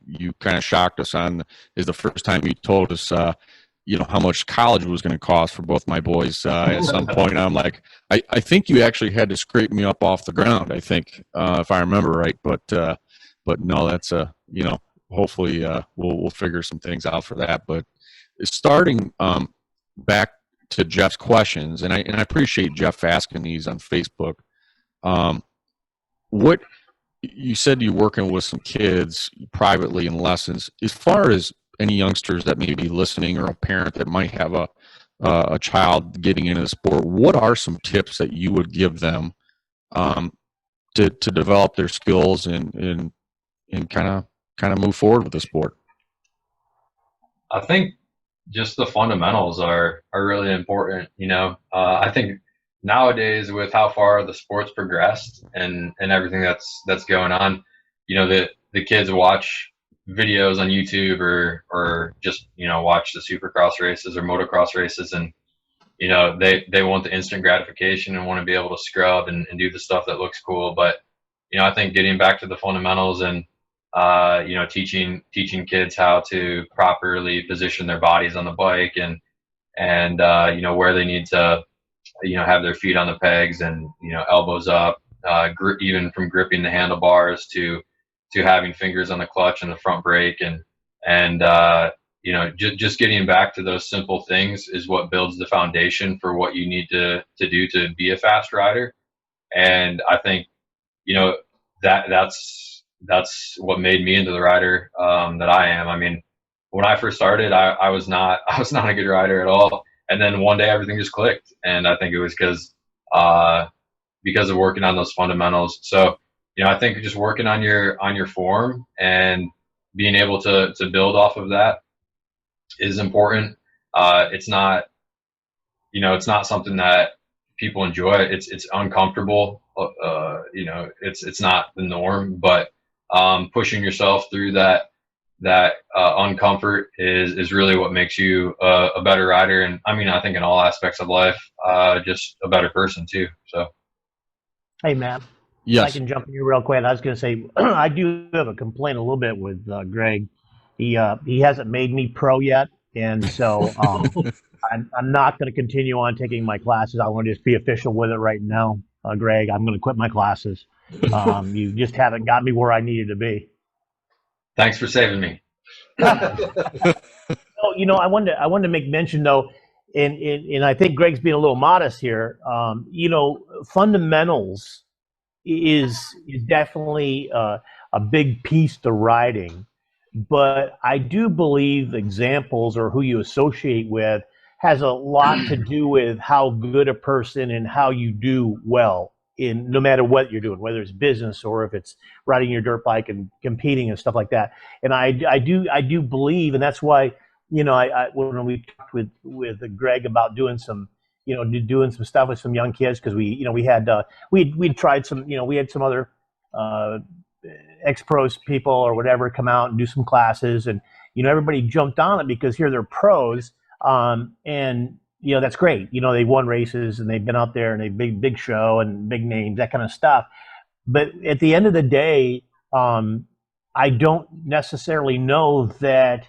you kind of shocked us on is the first time you told us how much college was going to cost for both my boys at some point. I'm like, I think you actually had to scrape me up off the ground, I think, if I remember right. But no, that's hopefully we'll figure some things out for that. But starting back to Jeff's questions, and I appreciate Jeff asking these on Facebook. What you said, you're working with some kids privately in lessons. As far as any youngsters that may be listening, or a parent that might have a child getting into the sport, what are some tips that you would give them to develop their skills and kind of move forward with the sport? I think just the fundamentals are really important. I think nowadays, with how far the sport's progressed and everything that's going on, the kids watch videos on YouTube or just watch the Supercross races or motocross races, and they want the instant gratification and want to be able to scrub and do the stuff that looks cool. But I think getting back to the fundamentals and teaching kids how to properly position their bodies on the bike and where they need to have their feet on the pegs and elbows up, even from gripping the handlebars to having fingers on the clutch and the front brake, and just getting back to those simple things is what builds the foundation for what you need to do to be a fast rider. And I think that's what made me into the rider that I am. I mean, when I first started, I was not a good rider at all, and then one day everything just clicked, and I think it was because of working on those fundamentals. So I think just working on your form and being able to build off of that is important. It's not something that people enjoy. It's uncomfortable. It's not the norm, but pushing yourself through that uncomfort is really what makes you a better rider. And I mean, I think in all aspects of life, just a better person too. So, Hey, Matt. Yes. I can jump in here real quick. I was going to say, I do have a complaint a little bit with Greg. He hasn't made me pro yet, and so I'm not going to continue on taking my classes. I want to just be official with it right now, Greg. I'm going to quit my classes. You just haven't got me where I needed to be. Thanks for saving me. Oh, I wanted to make mention though, and I think Greg's being a little modest here. Fundamentals is definitely a big piece to riding, but I do believe examples or who you associate with has a lot to do with how good a person and how you do well in no matter what you're doing, whether it's business or if it's riding your dirt bike and competing and stuff like that. And I do believe, and that's why when we talked with Greg about doing some stuff with some young kids, because we'd tried some, we had some other ex-pros people or whatever come out and do some classes, and everybody jumped on it because here they're pros, and that's great. They've won races and they've been out there and they big show and big names, that kind of stuff. But at the end of the day, I don't necessarily know that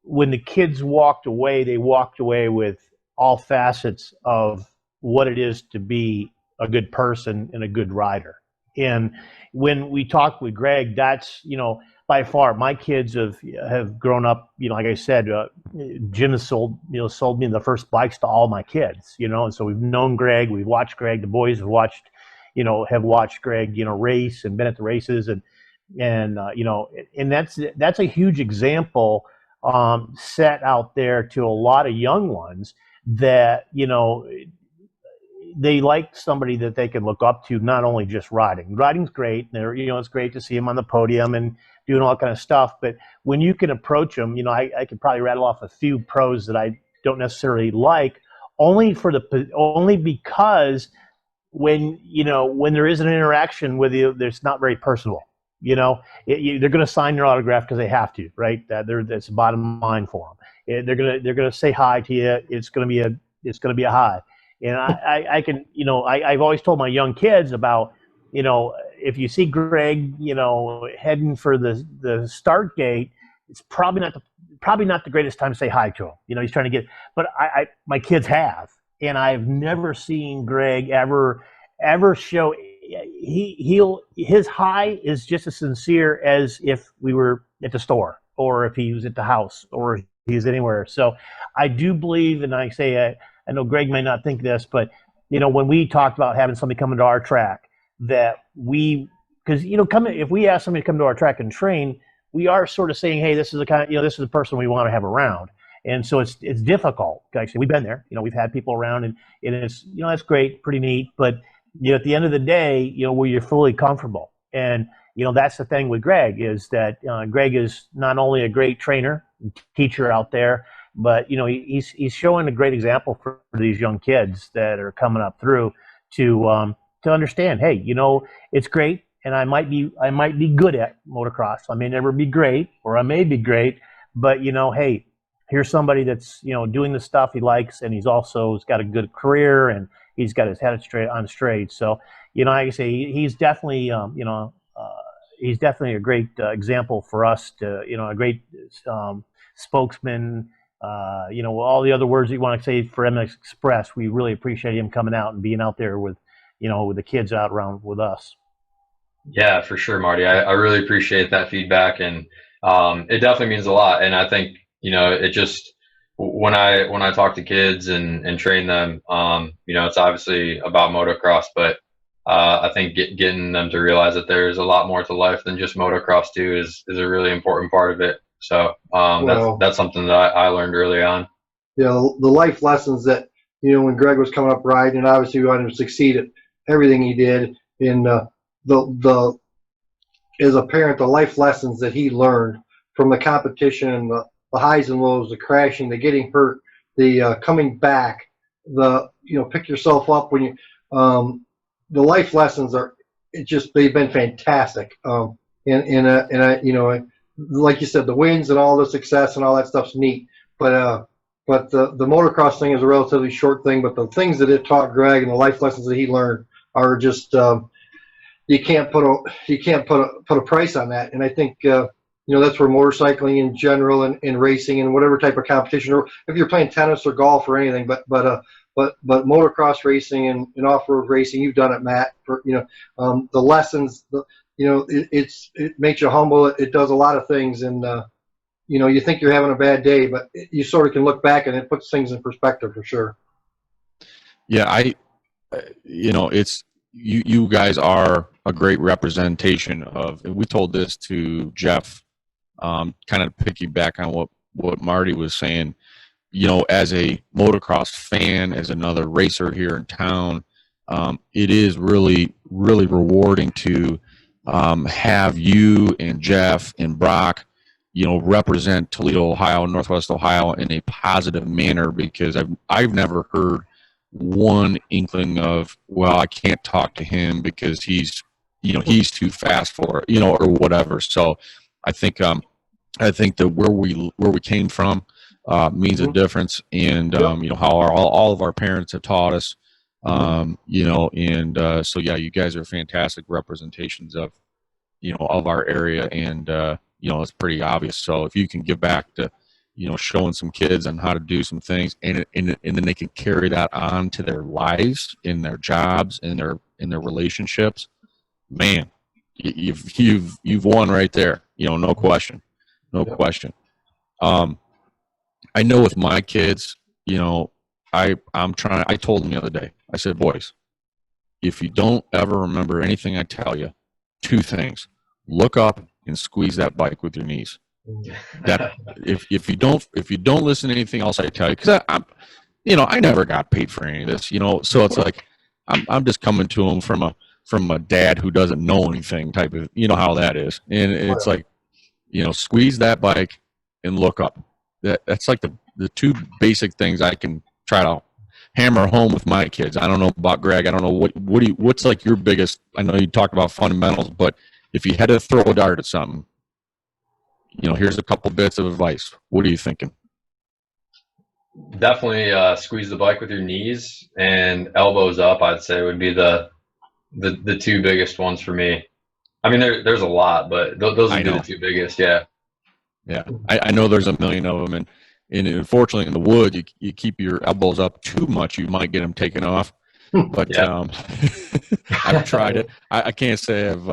when the kids walked away, they walked away with all facets of what it is to be a good person and a good rider. And when we talked with Greg, that's, by far, my kids have grown up, like I said, Jim has sold me the first bikes to all my kids, and so we've known Greg, we've watched Greg, the boys have watched Greg, race and been at the races, and that's a huge example set out there to a lot of young ones that, they like somebody that they can look up to, not only just riding. Riding's great. It's great to see him on the podium and doing all kind of stuff. But when you can approach them, I could probably rattle off a few pros that I don't necessarily like, only because when there is an interaction with you, there's not very personal. They're going to sign your autograph because they have to, right? That's the bottom line for them. They're going to say hi to you. It's going to be a hi. And I can, I've always told my young kids about, if you see Greg, heading for the start gate, it's probably not the greatest time to say hi to him. He's trying to get, but my kids have, and I've never seen Greg ever show. His hi is just as sincere as if we were at the store or if he was at the house or if he was anywhere. So I do believe, and I say, I know Greg may not think this, but when we talked about having somebody come into our track, that because if we ask somebody to come to our track and train, we are sort of saying, hey, this is the kind of, this is the person we want to have around. And so it's difficult. Actually, we've been there. We've had people around, and it's that's great, pretty neat. But at the end of the day, where you're fully comfortable, and that's the thing with Greg is that Greg is not only a great trainer and teacher out there, but he's showing a great example for these young kids that are coming up through to understand. Hey, it's great, and I might be good at motocross. I may never be great, or I may be great, but hey. Here's somebody that's doing the stuff he likes, and he's got a good career, and he's got his head straight. So like I say, he's definitely he's definitely a great example for us to a great spokesman. All the other words that you want to say for MX Express, we really appreciate him coming out and being out there with with the kids out around with us. Yeah, for sure, Marty. I really appreciate that feedback, and it definitely means a lot. And I think it just when I talk to kids and train them, it's obviously about motocross, but I think getting them to realize that there's a lot more to life than just motocross too is a really important part of it. So that's something that I learned early on. Yeah, the life lessons that when Greg was coming up riding, and obviously we wanted him to succeed at everything he did. In the as a parent, the life lessons that he learned from the competition and the highs and lows, the crashing, the getting hurt, the coming back, the pick yourself up when you the life lessons they've been fantastic. And I like you said, the wins and all the success and all that stuff's neat, but the motocross thing is a relatively short thing. But the things that it taught Greg and the life lessons that he learned are just you can't put a price on that. And I think that's where motorcycling in general and racing and whatever type of competition, or if you're playing tennis or golf or anything, but motocross racing and off-road racing, you've done it, Matt. For the lessons, it makes you humble. It does a lot of things, and you think you're having a bad day, but you sort of can look back and it puts things in perspective for sure. Yeah, it's you guys are a great representation of. And we told this to Jeff. Kind of piggyback on what Marty was saying, as a motocross fan, as another racer here in town, it is really, really rewarding to have you and Jeff and Brock, represent Toledo, Ohio, Northwest Ohio in a positive manner, because I've never heard one inkling of, well, I can't talk to him because he's too fast for it, or whatever. So I think that where we came from means a difference, and how all of our parents have taught us, so yeah, you guys are fantastic representations of of our area, and it's pretty obvious. So if you can give back to showing some kids on how to do some things, and then they can carry that on to their lives, in their jobs, in their relationships, man, you've won right there. No question. No question. I know with my kids, I told them the other day, I said, boys, if you don't ever remember anything I tell you, two things: look up and squeeze that bike with your knees. That if you don't listen to anything else I tell you, because I never got paid for any of this, so it's like I'm just coming to them from a dad who doesn't know anything type of, how that is, and it's like, squeeze that bike and look up. That's like the two basic things I can try to hammer home with my kids. I don't know about Greg. I don't know what's like your biggest. I know you talked about fundamentals, but if you had to throw a dart at something, here's a couple bits of advice. What are you thinking? Definitely squeeze the bike with your knees and elbows up, I'd say, would be the two biggest ones for me. I mean, there's a lot, but those would be the two biggest. Yeah. Yeah. I know there's a million of them, and unfortunately in the wood, you keep your elbows up too much, you might get them taken off. But I've tried it. I can't say I've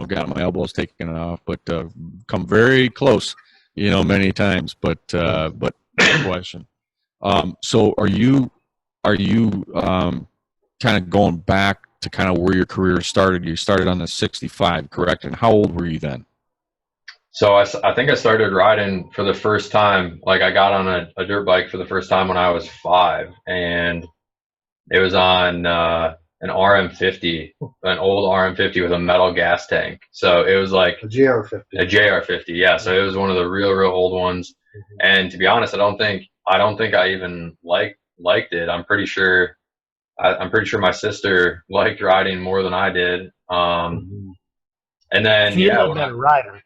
got my elbows taken off, but come very close, many times. But no question. So are you kind of going back to kind of where your career started? You started on the 65, correct? And how old were you then? So I think I started riding for the first time. Like I got on a dirt bike for the first time when I was 5, and it was on an RM50, an old RM50 with a metal gas tank. So it was like A JR50. a JR50, yeah. So it was one of the real old ones. And to be honest, I don't think I even liked it. I'm pretty sure my sister liked riding more than I did. And then She's yeah, a better rider.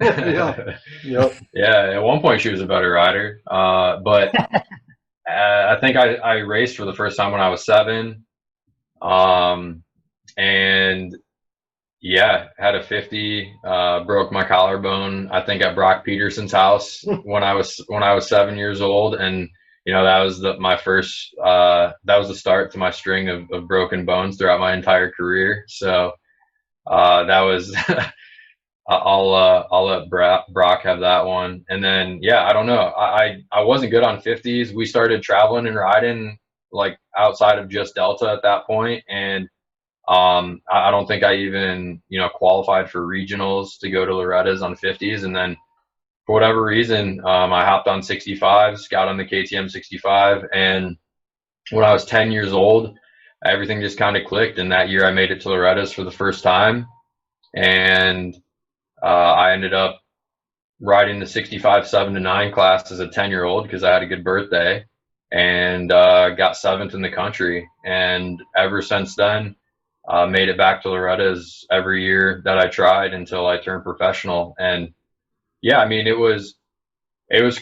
Yeah. Yep. yeah, at one point she was a better rider. But I think I raced for the first time when I was 7. And yeah, had a 50, broke my collarbone, I think at Brock Peterson's house when I was 7 years old. And, you know, that was my first, that was the start to my string of broken bones throughout my entire career. So, that was, I'll let Brock have that one. And then, yeah, I don't know. I wasn't good on 50s. We started traveling and riding like outside of just Delta at that point. And, I don't think I even, you know, qualified for regionals to go to Loretta's on 50s. And then for whatever reason, I hopped on 65s, got on the KTM 65. And when I was 10 years old, everything just kind of clicked. And that year I made it to Loretta's for the first time. And I ended up riding the 65 7 to 9 class as a 10-year-old because I had a good birthday, and got 7th in the country. And ever since then, made it back to Loretta's every year that I tried until I turned professional. And yeah, I mean, it was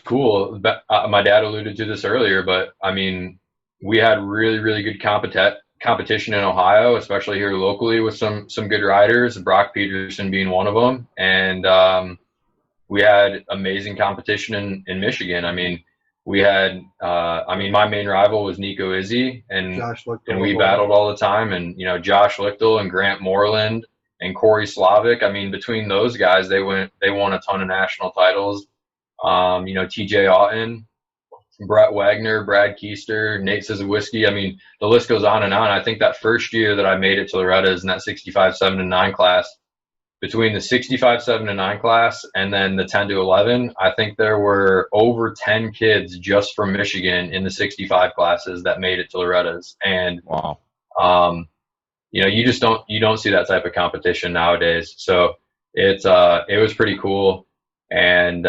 cool. But, my dad alluded to this earlier, but I mean, we had really good competition in Ohio, especially here locally, with some good riders, Brock Peterson being one of them. And we had amazing competition in Michigan. I mean, we had, my main rival was Nico Izzy, and we battled all the time. And, you know, Josh Lichtel and Grant Moreland and Corey Slavic. I mean, between those guys, they won a ton of national titles. You know, TJ Otten, Brett Wagner, Brad Keister, Nate Whiskey. I mean, the list goes on and on. I think that first year that I made it to Loretta's in that 65 7 to 9 class, between the 65 7 to 9 class and then the 10 to 11, I think there were over 10 kids just from Michigan in the 65 classes that made it to Loretta's. And Wow. you know, you don't see that type of competition nowadays. So it was pretty cool. And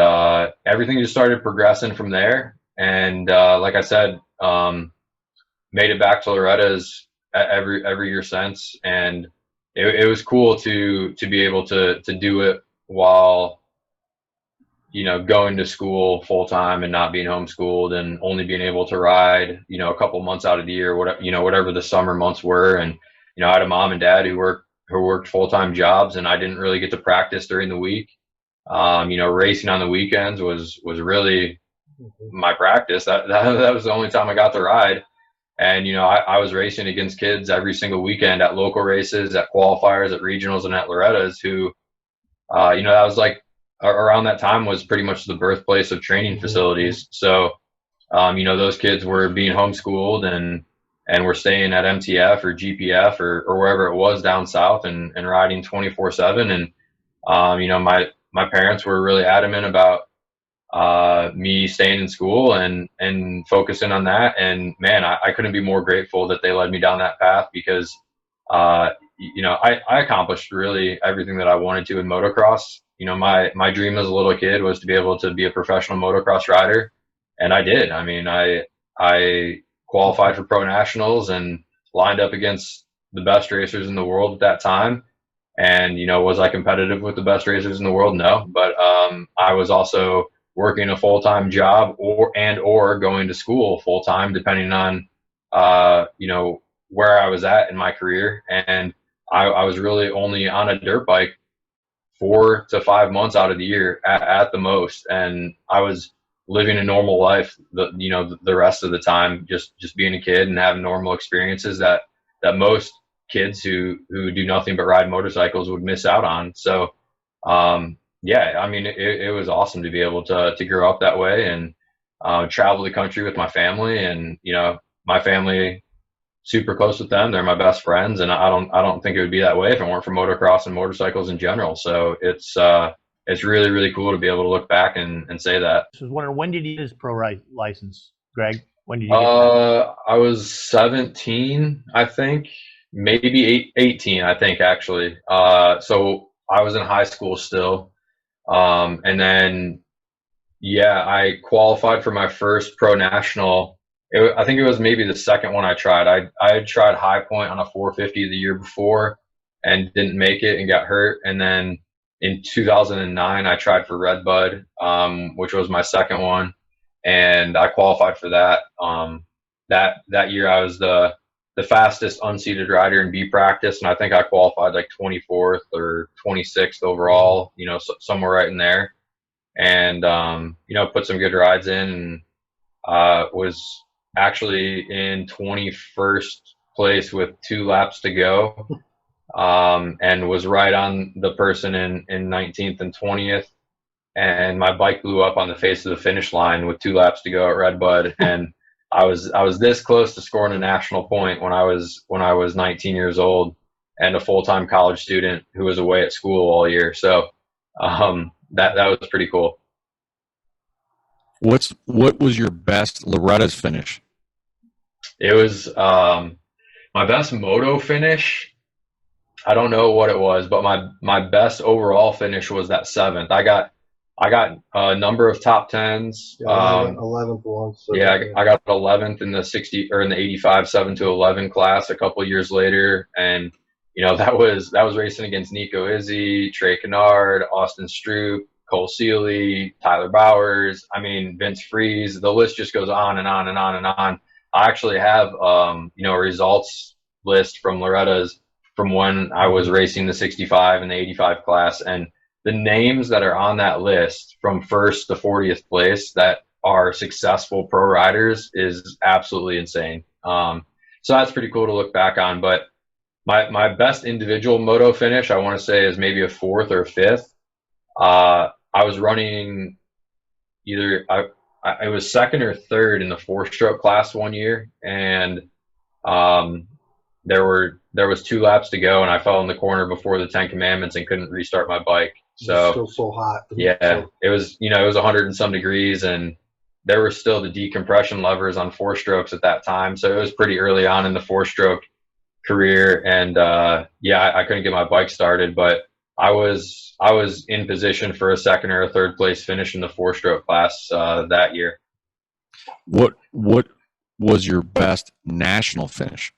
everything just started progressing from there. And like I said, made it back to Loretta's every year since. And it was cool to be able to do it while, you know, going to school full time and not being homeschooled, and only being able to ride, you know, a couple months out of the year, whatever the summer months were. And, you know, I had a mom and dad who worked full-time jobs, and I didn't really get to practice during the week. You know, racing on the weekends was really my practice. That was the only time I got to ride. And, you know, I was racing against kids every single weekend at local races, at qualifiers, at regionals, and at Loretta's, who, you know, that was like around that time was pretty much the birthplace of training facilities. So, you know, those kids were being homeschooled and were staying at MTF or GPF or wherever it was down south and riding 24/7. And, you know, my parents were really adamant about me staying in school and focusing on that. And man, I couldn't be more grateful that they led me down that path, because you know, I accomplished really everything that I wanted to in motocross. You know, my dream as a little kid was to be able to be a professional motocross rider, and I did. I mean, I qualified for pro nationals and lined up against the best racers in the world at that time. And, you know, was I competitive with the best racers in the world? No, but I was also working a full-time job or going to school full-time, depending on, you know, where I was at in my career. And I was really only on a dirt bike 4 to 5 months out of the year at the most. And I was living a normal life, the rest of the time, just being a kid and having normal experiences that most kids who do nothing but ride motorcycles would miss out on. So, yeah, I mean, it was awesome to be able to grow up that way and travel the country with my family. And, you know, my family, super close with them. They're my best friends. And I don't think it would be that way if it weren't for motocross and motorcycles in general. So it's it's really, really cool to be able to look back and say that. So I was wondering, when did you get his pro license, Greg? When did you get that? I was 17, I think, maybe 18, I think, actually. So I was in high school still. And then, yeah, I qualified for my first pro national. I think it was maybe the second one I tried. I had tried High Point on a 450 the year before and didn't make it and got hurt. And then in 2009, I tried for Redbud, which was my second one, and I qualified for that. That year, I was the fastest unseated rider in B practice, and I think I qualified like 24th or 26th overall. Somewhere right in there, and put some good rides in, and was actually in 21st place with 2 laps to go. And was right on the person in 19th and 20th. And my bike blew up on the face of the finish line with 2 laps to go at Redbud. And I was this close to scoring a national point when I was 19 years old and a full-time college student who was away at school all year. So that was pretty cool. What was your best Loretta's finish? It was my best moto finish. I don't know what it was, but my best overall finish was that 7th. I got a number of top 10s. Yeah, I got 11th once. So yeah, I got 11th in the 60 or in the 85 7 to 11 class a couple of years later, and that was racing against Nico Izzy, Trey Kennard, Austin Stroop, Cole Seeley, Tyler Bowers. I mean, Vince Freeze. The list just goes on and on and on and on. I actually have a results list from Loretta's from when I was racing the 65 and the 85 class, and the names that are on that list from 1st to 40th place that are successful pro riders is absolutely insane. So that's pretty cool to look back on. But my best individual moto finish, I want to say, is maybe a 4th or a 5th. I was running either I was 2nd or 3rd in the 4-stroke class one year, and there was 2 laps to go, and I fell in the corner before the 10 commandments and couldn't restart my bike. So it's still so hot. Yeah, it was 100 and some degrees, and there were still the decompression levers on 4-strokes at that time. So it was pretty early on in the 4-stroke career, and I couldn't get my bike started, but I was in position for a 2nd or a 3rd place finish in the 4-stroke class that year. What was your best national finish?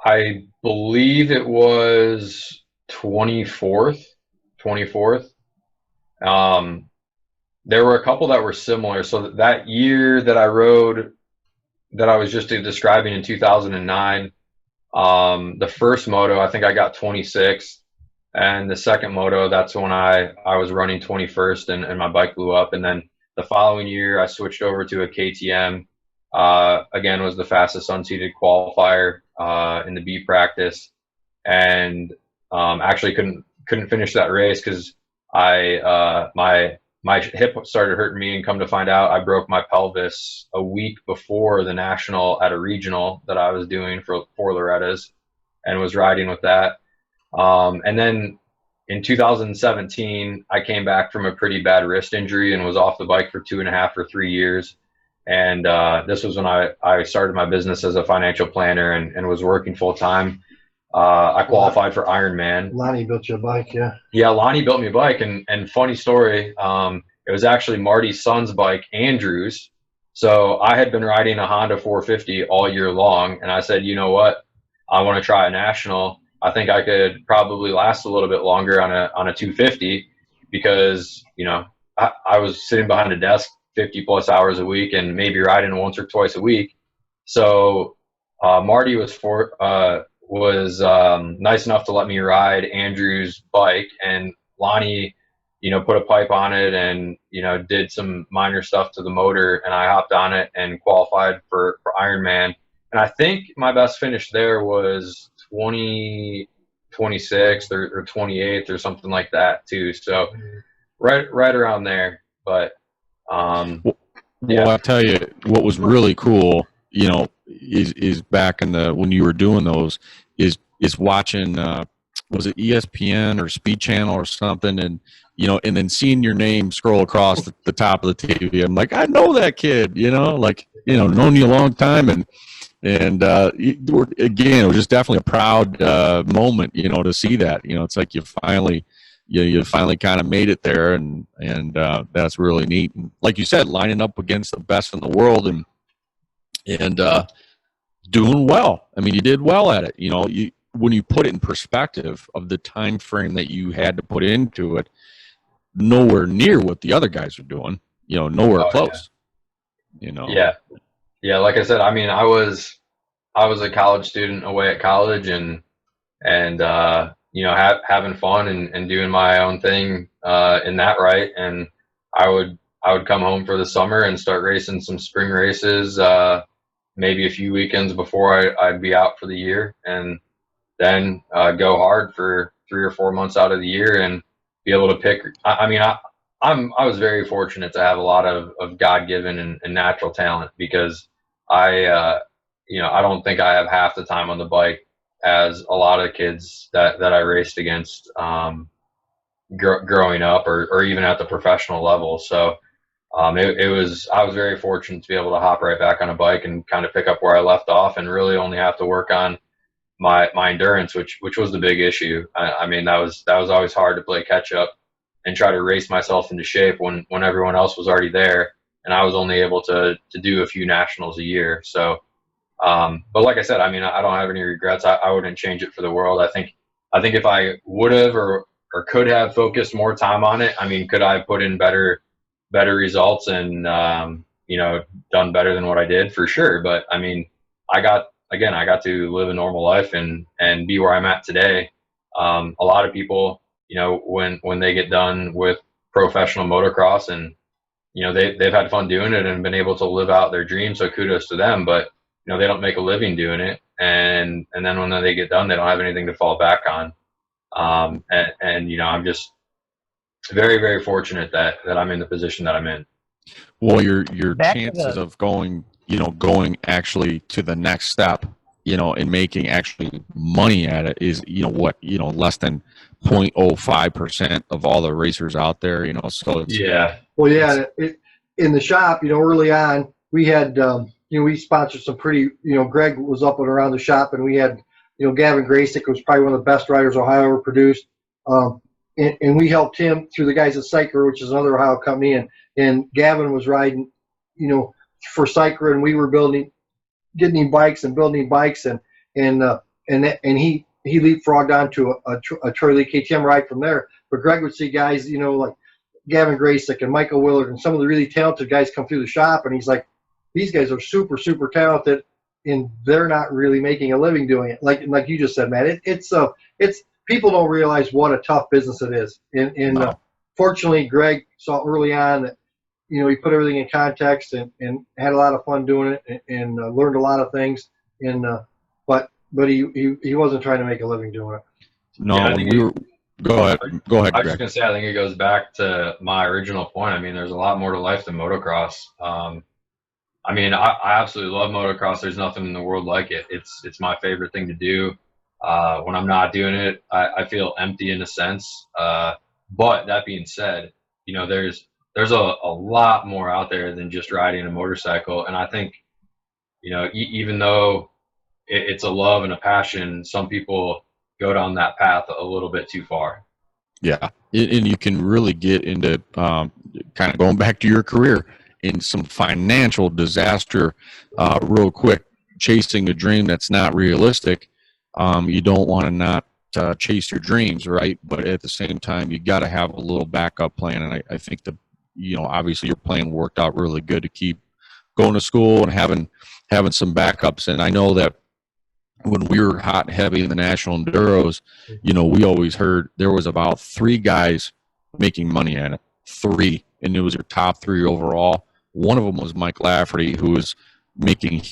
I believe it was 24th. There were a couple that were similar. So that year that I rode, that I was just describing in 2009, the first moto, I think I got 26th, and the second moto, that's when I was running 21st and my bike blew up. And then the following year, I switched over to a KTM. Again, was the fastest unseated qualifier in the B practice, and actually couldn't finish that race because my hip started hurting me, and come to find out, I broke my pelvis a week before the national at a regional that I was doing for Loretta's, and was riding with that. And then in 2017, I came back from a pretty bad wrist injury and was off the bike for 2.5 or 3 years. And this was when I started my business as a financial planner and was working full time. I qualified for Ironman. Lonnie built you a bike, yeah. Yeah, Lonnie built me a bike, and funny story, it was actually Marty's son's bike, Andrew's. So I had been riding a Honda 450 all year long, and I said, you know what, I want to try a national. I think I could probably last a little bit longer on a 250 because I was sitting behind a desk 50 plus hours a week and maybe riding once or twice a week. So Marty was nice enough to let me ride Andrew's bike, and Lonnie, put a pipe on it and, did some minor stuff to the motor, and I hopped on it and qualified for Ironman. And I think my best finish there was 26th or 28th or something like that too. So right around there. But Well, I tell you, what was really cool, is back in when you were doing those, is is watching, was it ESPN or Speed Channel or something, and and then seeing your name scroll across the top of the TV. I'm like, I know that kid, known you a long time, and again, it was just definitely a proud moment, to see that. It's like you finally kind of made it there, and that's really neat. And like you said, lining up against the best in the world, and doing well. I mean, you did well at it. When you put it in perspective of the time frame that you had to put into it, nowhere near what the other guys are doing. Nowhere close. Yeah. Yeah, like I said, I mean, I was a college student away at college, and having fun and doing my own thing in that, right. And I would come home for the summer and start racing some spring races, maybe a few weekends before I'd be out for the year, and then go hard for 3 or 4 months out of the year and be able to pick. I was very fortunate to have a lot of God-given and natural talent, because I don't think I have half the time on the bike as a lot of kids that I raced against growing up, or even at the professional level. So I was very fortunate to be able to hop right back on a bike and kind of pick up where I left off, and really only have to work on my endurance, which was the big issue. I mean, that was always hard to play catch up and try to race myself into shape when everyone else was already there, and I was only able to do a few nationals a year. So, but like I said, I mean, I don't have any regrets. I wouldn't change it for the world. I think if I would have or could have focused more time on it, I mean, could I have put in better results and done better than what I did? For sure. But I mean, I got to live a normal life and be where I'm at today. A lot of people, when they get done with professional motocross, and they've had fun doing it and been able to live out their dreams, so kudos to them. But they don't make a living doing it, and then when they get done, they don't have anything to fall back on. I'm just very, very fortunate that I'm in the position that I'm in. Well, your chances of going actually to the next step, and making actually money at it is, less than 0.05% of all the racers out there, so it's, yeah. Well, yeah, in the shop, early on, we had, we sponsored some pretty, Greg was up and around the shop, and we had, Gavin Graysick was probably one of the best riders Ohio ever produced. And we helped him through the guys at Cycler, which is another Ohio company. And Gavin was riding, for Cycler, and we were getting him bikes and building him bikes. And he leapfrogged onto a Troy Lee KTM ride from there. But Greg would see guys, like Gavin Graysick and Michael Willard and some of the really talented guys come through the shop. And he's like, these guys are super, super talented, and they're not really making a living doing it. Like you just said, man, it's people don't realize what a tough business it is. And fortunately, Greg saw early on that, he put everything in context and had a lot of fun doing it and learned a lot of things. And but he wasn't trying to make a living doing it. No, yeah, go ahead. I was Greg. just gonna say, I think it goes back to my original point. I mean, there's a lot more to life than motocross. I mean, I absolutely love motocross. There's nothing in the world like it. It's my favorite thing to do. When I'm not doing it, I feel empty in a sense. But that being said, there's a lot more out there than just riding a motorcycle. And I think, even though it's a love and a passion, some people go down that path a little bit too far. Yeah. And you can really get into kind of going back to your career in some financial disaster real quick, chasing a dream that's not realistic. You don't want to not chase your dreams, right? But at the same time, you got to have a little backup plan. And I think obviously your plan worked out really good to keep going to school and having some backups. And I know that when we were hot and heavy in the national enduros, we always heard there was about 3 guys making money at it. 3, and it was your top 3 overall. One of them was Mike Lafferty, who was making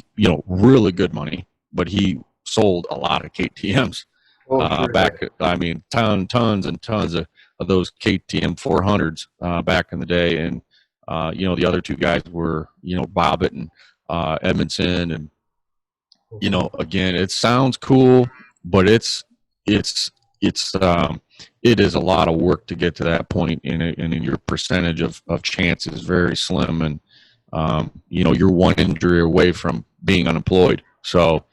really good money, but he sold a lot of KTMs back. I mean, tons and tons of those KTM 400s back in the day. And the other 2 guys were Bobbitt and Edmondson. And again, it sounds cool, but it is a lot of work to get to that point, and your percentage of chance is very slim. And you're one injury away from being unemployed. So,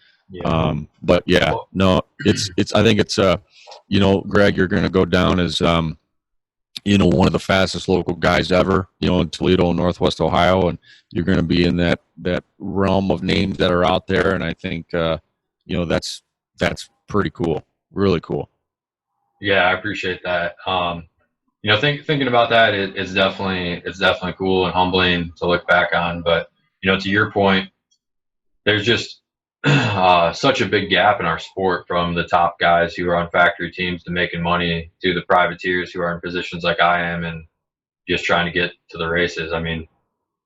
but yeah, no, it's I think it's Greg, you're going to go down as one of the fastest local guys ever, in Toledo, Northwest Ohio, and you're going to be in that realm of names that are out there. And I think that's pretty cool, really cool. Yeah, I appreciate that. Thinking about that, it's definitely cool and humbling to look back on. But to your point, there's just such a big gap in our sport, from the top guys who are on factory teams to making money to the privateers who are in positions like I am and just trying to get to the races. I mean,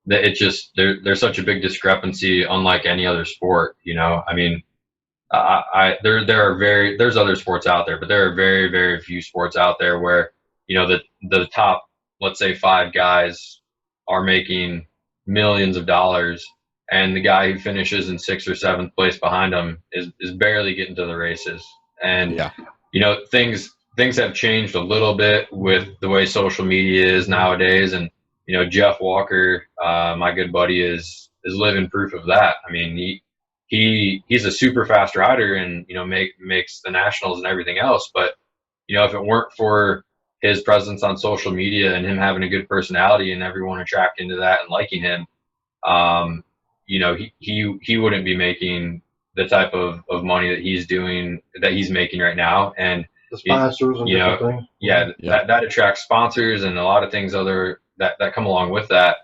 it's just there's such a big discrepancy, unlike any other sport. I mean, there's other sports out there, but there are very, very few sports out there where the top, let's say, 5 guys are making millions of dollars, and the guy who finishes in 6th or 7th place behind him is barely getting to the races. And things have changed a little bit with the way social media is nowadays. And Jeff Walker, my good buddy, is living proof of that. I mean, he's a super fast rider, and makes the nationals and everything else. But if it weren't for his presence on social media and him having a good personality and everyone attracting to that and liking him, he wouldn't be making the type of money that he's making right now. And the sponsors and different things. That attracts sponsors and a lot of things that come along with that.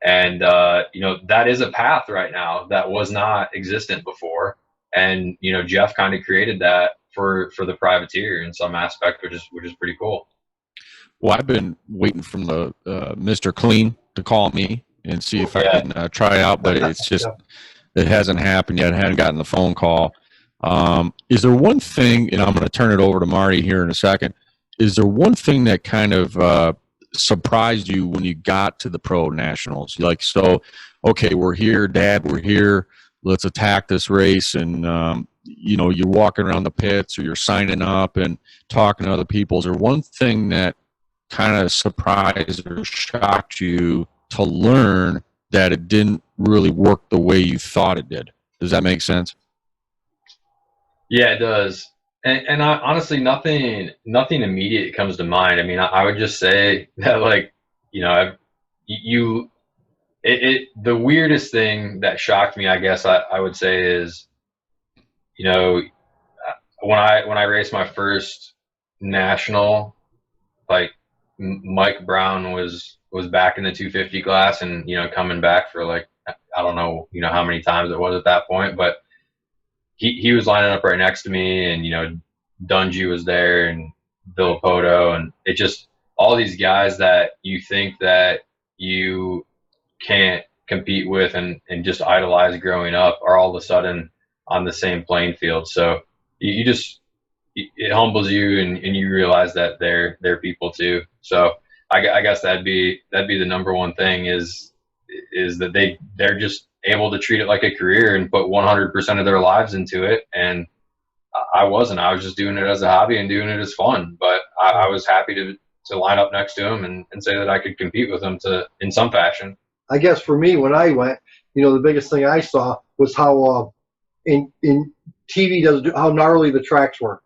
And that is a path right now that was not existent before. And Jeff kind of created that for the privateer in some aspect, which is pretty cool. Well, I've been waiting from the Mr. Clean to call me and see if I can try out, but it's just it hasn't happened yet. I haven't gotten the phone call. Is there one thing, and I'm going to turn it over to Marty here in a second, is there one thing that kind of surprised you when you got to the pro nationals? Like, so, okay, we're here, Dad, we're here, let's attack this race. And, you're walking around the pits or you're signing up and talking to other people. Is there one thing that kind of surprised or shocked you to learn that it didn't really work the way you thought it did? Does that make sense? Yeah, it does. And I, honestly, nothing immediate comes to mind. I mean, I would just say that, like, the weirdest thing that shocked me, I guess I would say, is, when I raced my first national, like, Mike Brown was back in the 250 class, and coming back for, like, I don't know how many times it was at that point, but he was lining up right next to me, and Dungy was there, and Bill Poto, and it just, all these guys that you think that you can't compete with and just idolize growing up are all of a sudden on the same playing field. So it humbles you, and you realize that they're people too. So I guess that'd be the number one thing is that they're just able to treat it like a career and put 100% of their lives into it. And I wasn't. I was just doing it as a hobby and doing it as fun. But I was happy to line up next to him and say that I could compete with him in some fashion. I guess for me, when I went, the biggest thing I saw was how in TV how gnarly the tracks were,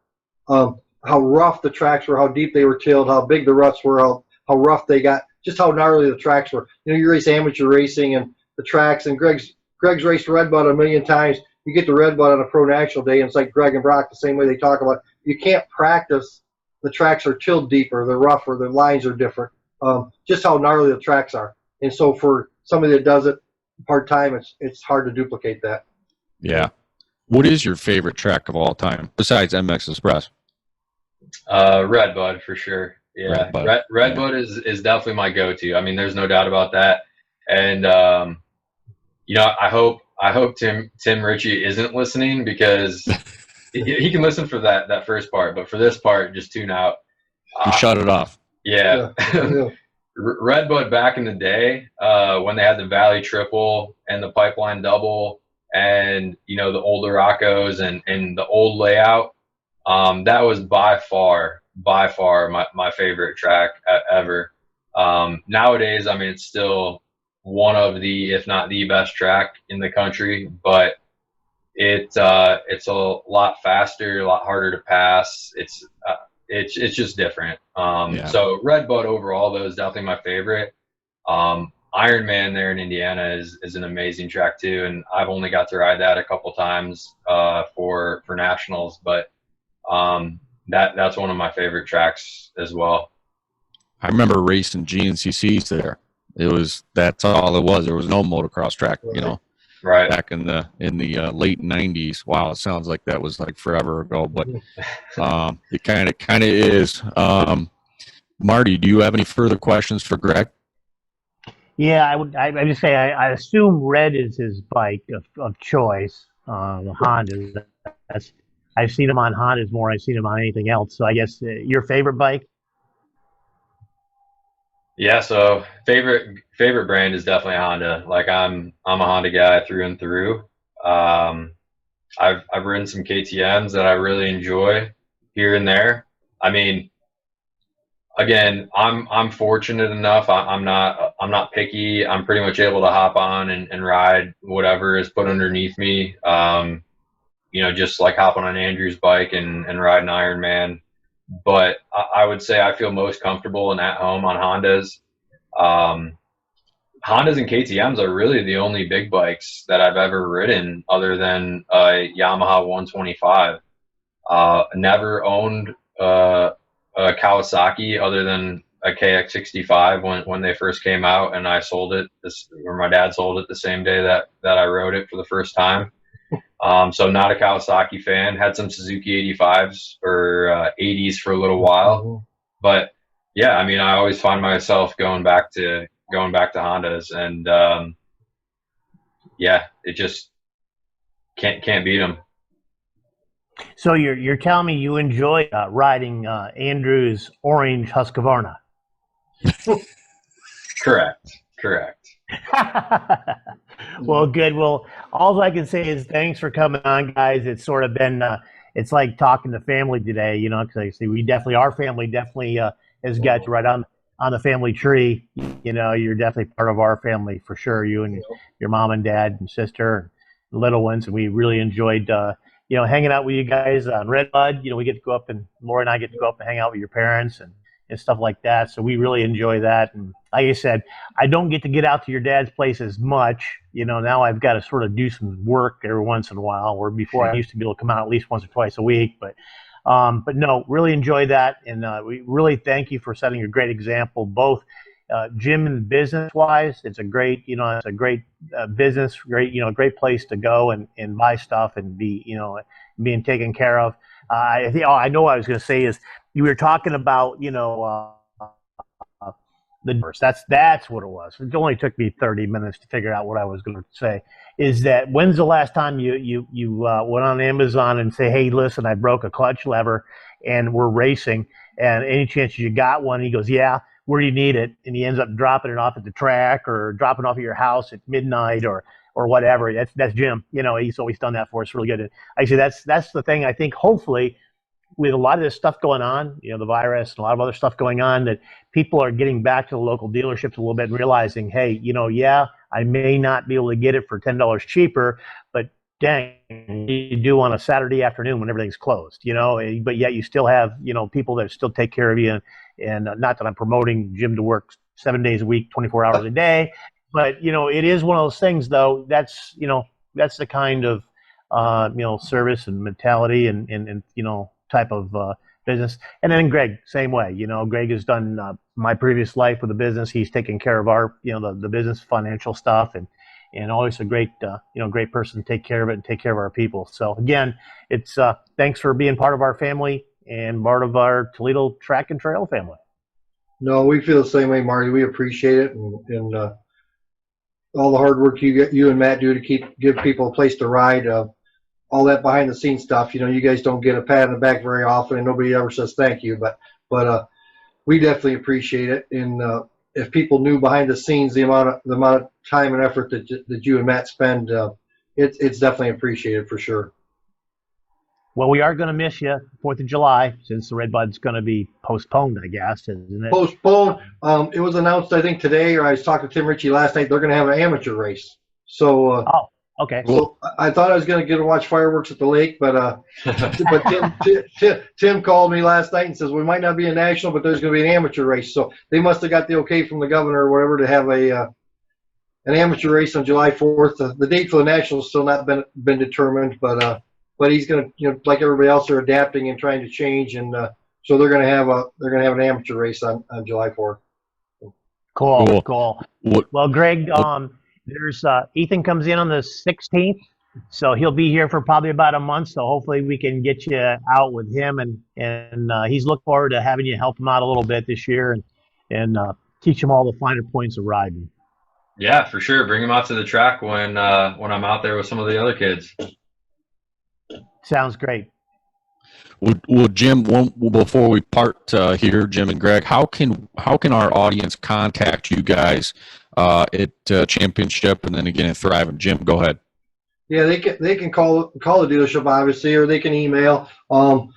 how rough the tracks were, how deep they were tilled, how big the ruts were, how rough they got, just how gnarly the tracks were. You race amateur racing and the tracks, and Greg's raced Redbud a million times. You get to Redbud on a pro national day, and it's like Greg and Brock, the same way they talk about it. You can't practice. The tracks are tilled deeper, they're rougher, the lines are different. Just how gnarly the tracks are. And so for somebody that does it part-time, it's hard to duplicate that. Yeah. What is your favorite track of all time besides MX Express? Redbud for sure. Yeah, Redbud is definitely my go-to. I mean, there's no doubt about that. And I hope Tim Ritchie isn't listening, because he can listen for that first part, but for this part, just tune out. Shut it off. Yeah. Redbud back in the day, when they had the Valley Triple and the Pipeline Double, and the old Aracos and the old layout. That was by far my favorite track ever. Nowadays, I mean, it's still one of the, if not the best track in the country, but it's a lot faster, a lot harder to pass. It's just different. Yeah. So Red Bud overall, though, is definitely my favorite. Ironman there in Indiana is an amazing track too, and I've only got to ride that a couple times for nationals, but that's one of my favorite tracks as well. I remember racing GNCCs there. That's all it was. There was no motocross track, you know, Right. back in the late '90s. Wow, it sounds like that was like forever ago, but it kind of is. Marty, do you have any further questions for Greg? Yeah, I would. I just say I assume red is his bike of choice. The Honda. That's I've seen him on Hondas more. I've seen him on anything else. So I guess your favorite bike. Yeah, so favorite brand is definitely Honda. Like I'm a Honda guy through and through. I've ridden some KTM's that I really enjoy here and there. I mean, again, I'm fortunate enough. I'm not picky. I'm pretty much able to hop on and ride whatever is put underneath me. You know, just like hopping on Andrew's bike and riding Ironman. But I would say I feel most comfortable and at home on Hondas. Hondas and KTM's are really the only big bikes that I've ever ridden other than a Yamaha 125. Never owned a Kawasaki other than a KX65 when they first came out, and I sold it or my dad sold it the same day that I rode it for the first time. So not a Kawasaki fan. Had some Suzuki 85s or 80s for a little while, but yeah, I mean, I always find myself going back to Hondas, and yeah, it just can't beat them. So you're telling me you enjoy riding Andrew's orange Husqvarna? Correct. Well, good. Well, all I can say is thanks for coming on, guys. It's sort of been it's like talking to family today, you know, because I see our family definitely has got you right on the family tree. You know, you're definitely part of our family for sure. You and your mom and dad and sister and little ones, and we really enjoyed you know, hanging out with you guys on Red Bud. You know, we get to go up, and Laura and I get to go up and hang out with your parents and stuff like that. So we really enjoy that. And like I said, I don't get to get out to your dad's place as much. You know, now I've got to sort of do some work every once in a while, where before I used to be able to come out at least once or twice a week. But no, really enjoy that. And we really thank you for setting a great example, both Jim and business wise. It's a great, you know, business, great place to go and buy stuff and be, you know, being taken care of. I know what I was going to say is you were talking about, you know, the divorce. That's what it was. It only took me 30 minutes to figure out what I was going to say. Is that when's the last time you went on Amazon and say, hey, listen, I broke a clutch lever and we're racing, and any chance you got one? And he goes, yeah. Where do you need it? And he ends up dropping it off at the track or dropping off at your house at midnight or whatever. That's Jim. You know, he's always done that for us really good. Actually, that's the thing. I think hopefully with a lot of this stuff going on, you know, the virus and a lot of other stuff going on, that people are getting back to the local dealerships a little bit and realizing, hey, you know, yeah, I may not be able to get it for $10 cheaper, but dang, you do on a Saturday afternoon when everything's closed, you know, but yet you still have, you know, people that still take care of you. And not that I'm promoting Jim to work 7 days a week, 24 hours a day, but, you know, it is one of those things, though, that's the kind of, you know, service and mentality and you know, type of business. And then Greg, same way. You know, Greg has done my previous life with the business. He's taken care of our, you know, the business financial stuff, and always a great, you know, great person to take care of it and take care of our people. So again, it's thanks for being part of our family and part of our Toledo track and trail family. No, we feel the same way, Marty. We appreciate it, and all the hard work you and Matt do to give people a place to ride. All that behind the scenes stuff, you know, you guys don't get a pat on the back very often, and nobody ever says thank you. But we definitely appreciate it. And if people knew behind the scenes the amount of time and effort that you and Matt spend, it's definitely appreciated for sure. Well, we are going to miss you 4th of July since the Red Bud's going to be postponed, I guess, isn't it? Postponed. It was announced, I think, today, or I was talking to Tim Ritchie last night. They're going to have an amateur race. So, Oh, okay. so I thought I was going to get to watch fireworks at the lake, but Tim called me last night and says we might not be a national, but there's going to be an amateur race. So they must have got the okay from the governor or whatever to have an amateur race on July 4th. The date for the national has still not been determined, but he's going to, like everybody else, they're adapting and trying to change, and so they're going to have an amateur race on July 4th. Cool. Well, Greg, there's Ethan comes in on the 16th, so he'll be here for probably about a month. So hopefully we can get you out with him, and he's looking forward to having you help him out a little bit this year and teach him all the finer points of riding. Yeah, for sure. Bring him out to the track when I'm out there with some of the other kids. Sounds great. Well, Jim, before we part here, Jim and Greg, how can our audience contact you guys at Championship and then again at Thrive? And Jim, go ahead. Yeah, they can call the dealership, obviously, or they can email. The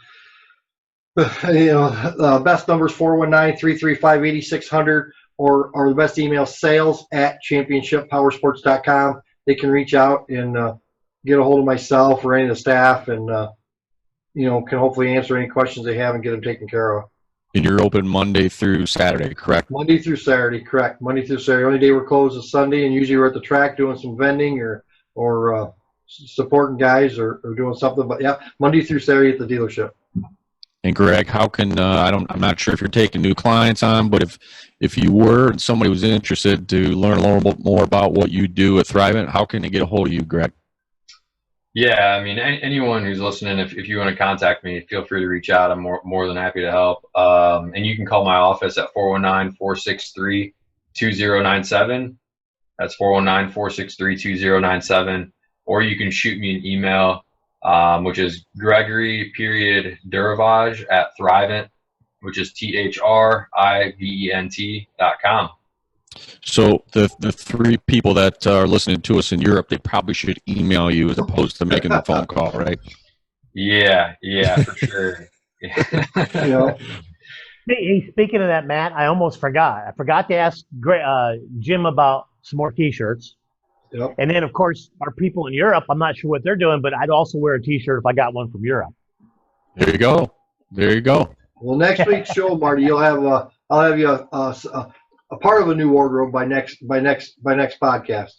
best number is 419-335-8600, or the best email, sales@championshippowersports.com. They can reach out and get a hold of myself or any of the staff, and can hopefully answer any questions they have and get them taken care of. And you're open Monday through Saturday, correct? Monday through Saturday, correct. Monday through Saturday. Only day we're closed is Sunday, and usually we're at the track doing some vending or supporting guys or doing something. But yeah, Monday through Saturday at the dealership. And Greg, how can I'm not sure if you're taking new clients on, but if you were and somebody was interested to learn a little bit more about what you do at Thrivent, how can they get a hold of you, Greg? Yeah, I mean, anyone who's listening, if you want to contact me, feel free to reach out. I'm more than happy to help. And you can call my office at 419-463-2097. That's 419-463-2097. Or you can shoot me an email, which is Gregory.Durivage at Thrivent, which is THRIVENT.com. So the three people that are listening to us in Europe, they probably should email you as opposed to making the phone call, right? Yeah, for sure. Hey, speaking of that, Matt, I almost forgot. I forgot to ask Jim about some more T-shirts. Yep. And then, of course, our people in Europe, I'm not sure what they're doing, but I'd also wear a T-shirt if I got one from Europe. There you go. Well, next week's show, Marty, I'll have you a part of a new wardrobe by next podcast.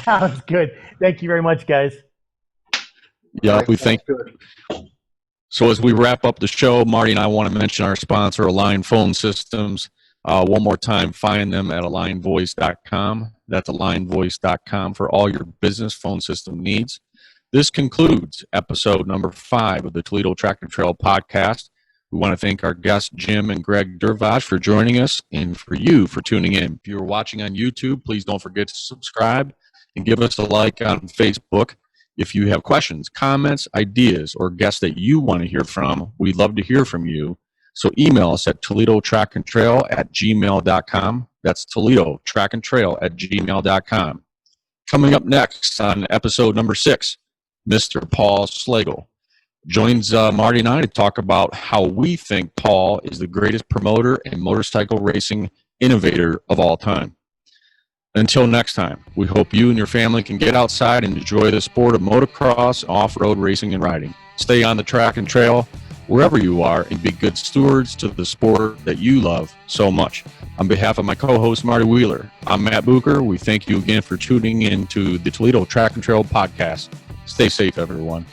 Sounds good. Thank you very much, guys. Yeah, Right, we think. good. So as we wrap up the show, Marty and I want to mention our sponsor, Align Phone Systems. One more time, find them at alignvoice.com. That's alignvoice.com for all your business phone system needs. This concludes episode number 5 of the Toledo Tractor Trail podcast. We want to thank our guests, Jim and Greg Durivage, for joining us and for you for tuning in. If you're watching on YouTube, please don't forget to subscribe and give us a like on Facebook. If you have questions, comments, ideas, or guests that you want to hear from, we'd love to hear from you. So email us at ToledoTrackandTrail@gmail.com. That's ToledoTrackandTrail@gmail.com. Coming up next on episode number 6, Mr. Paul Slagle joins Marty and I to talk about how we think Paul is the greatest promoter and motorcycle racing innovator of all time. Until next time, we hope you and your family can get outside and enjoy the sport of motocross, off-road racing, and riding. Stay on the track and trail wherever you are and be good stewards to the sport that you love so much. On behalf of my co-host, Marty Wheeler, I'm Matt Bucher. We thank you again for tuning in to the Toledo Track and Trail podcast. Stay safe, everyone.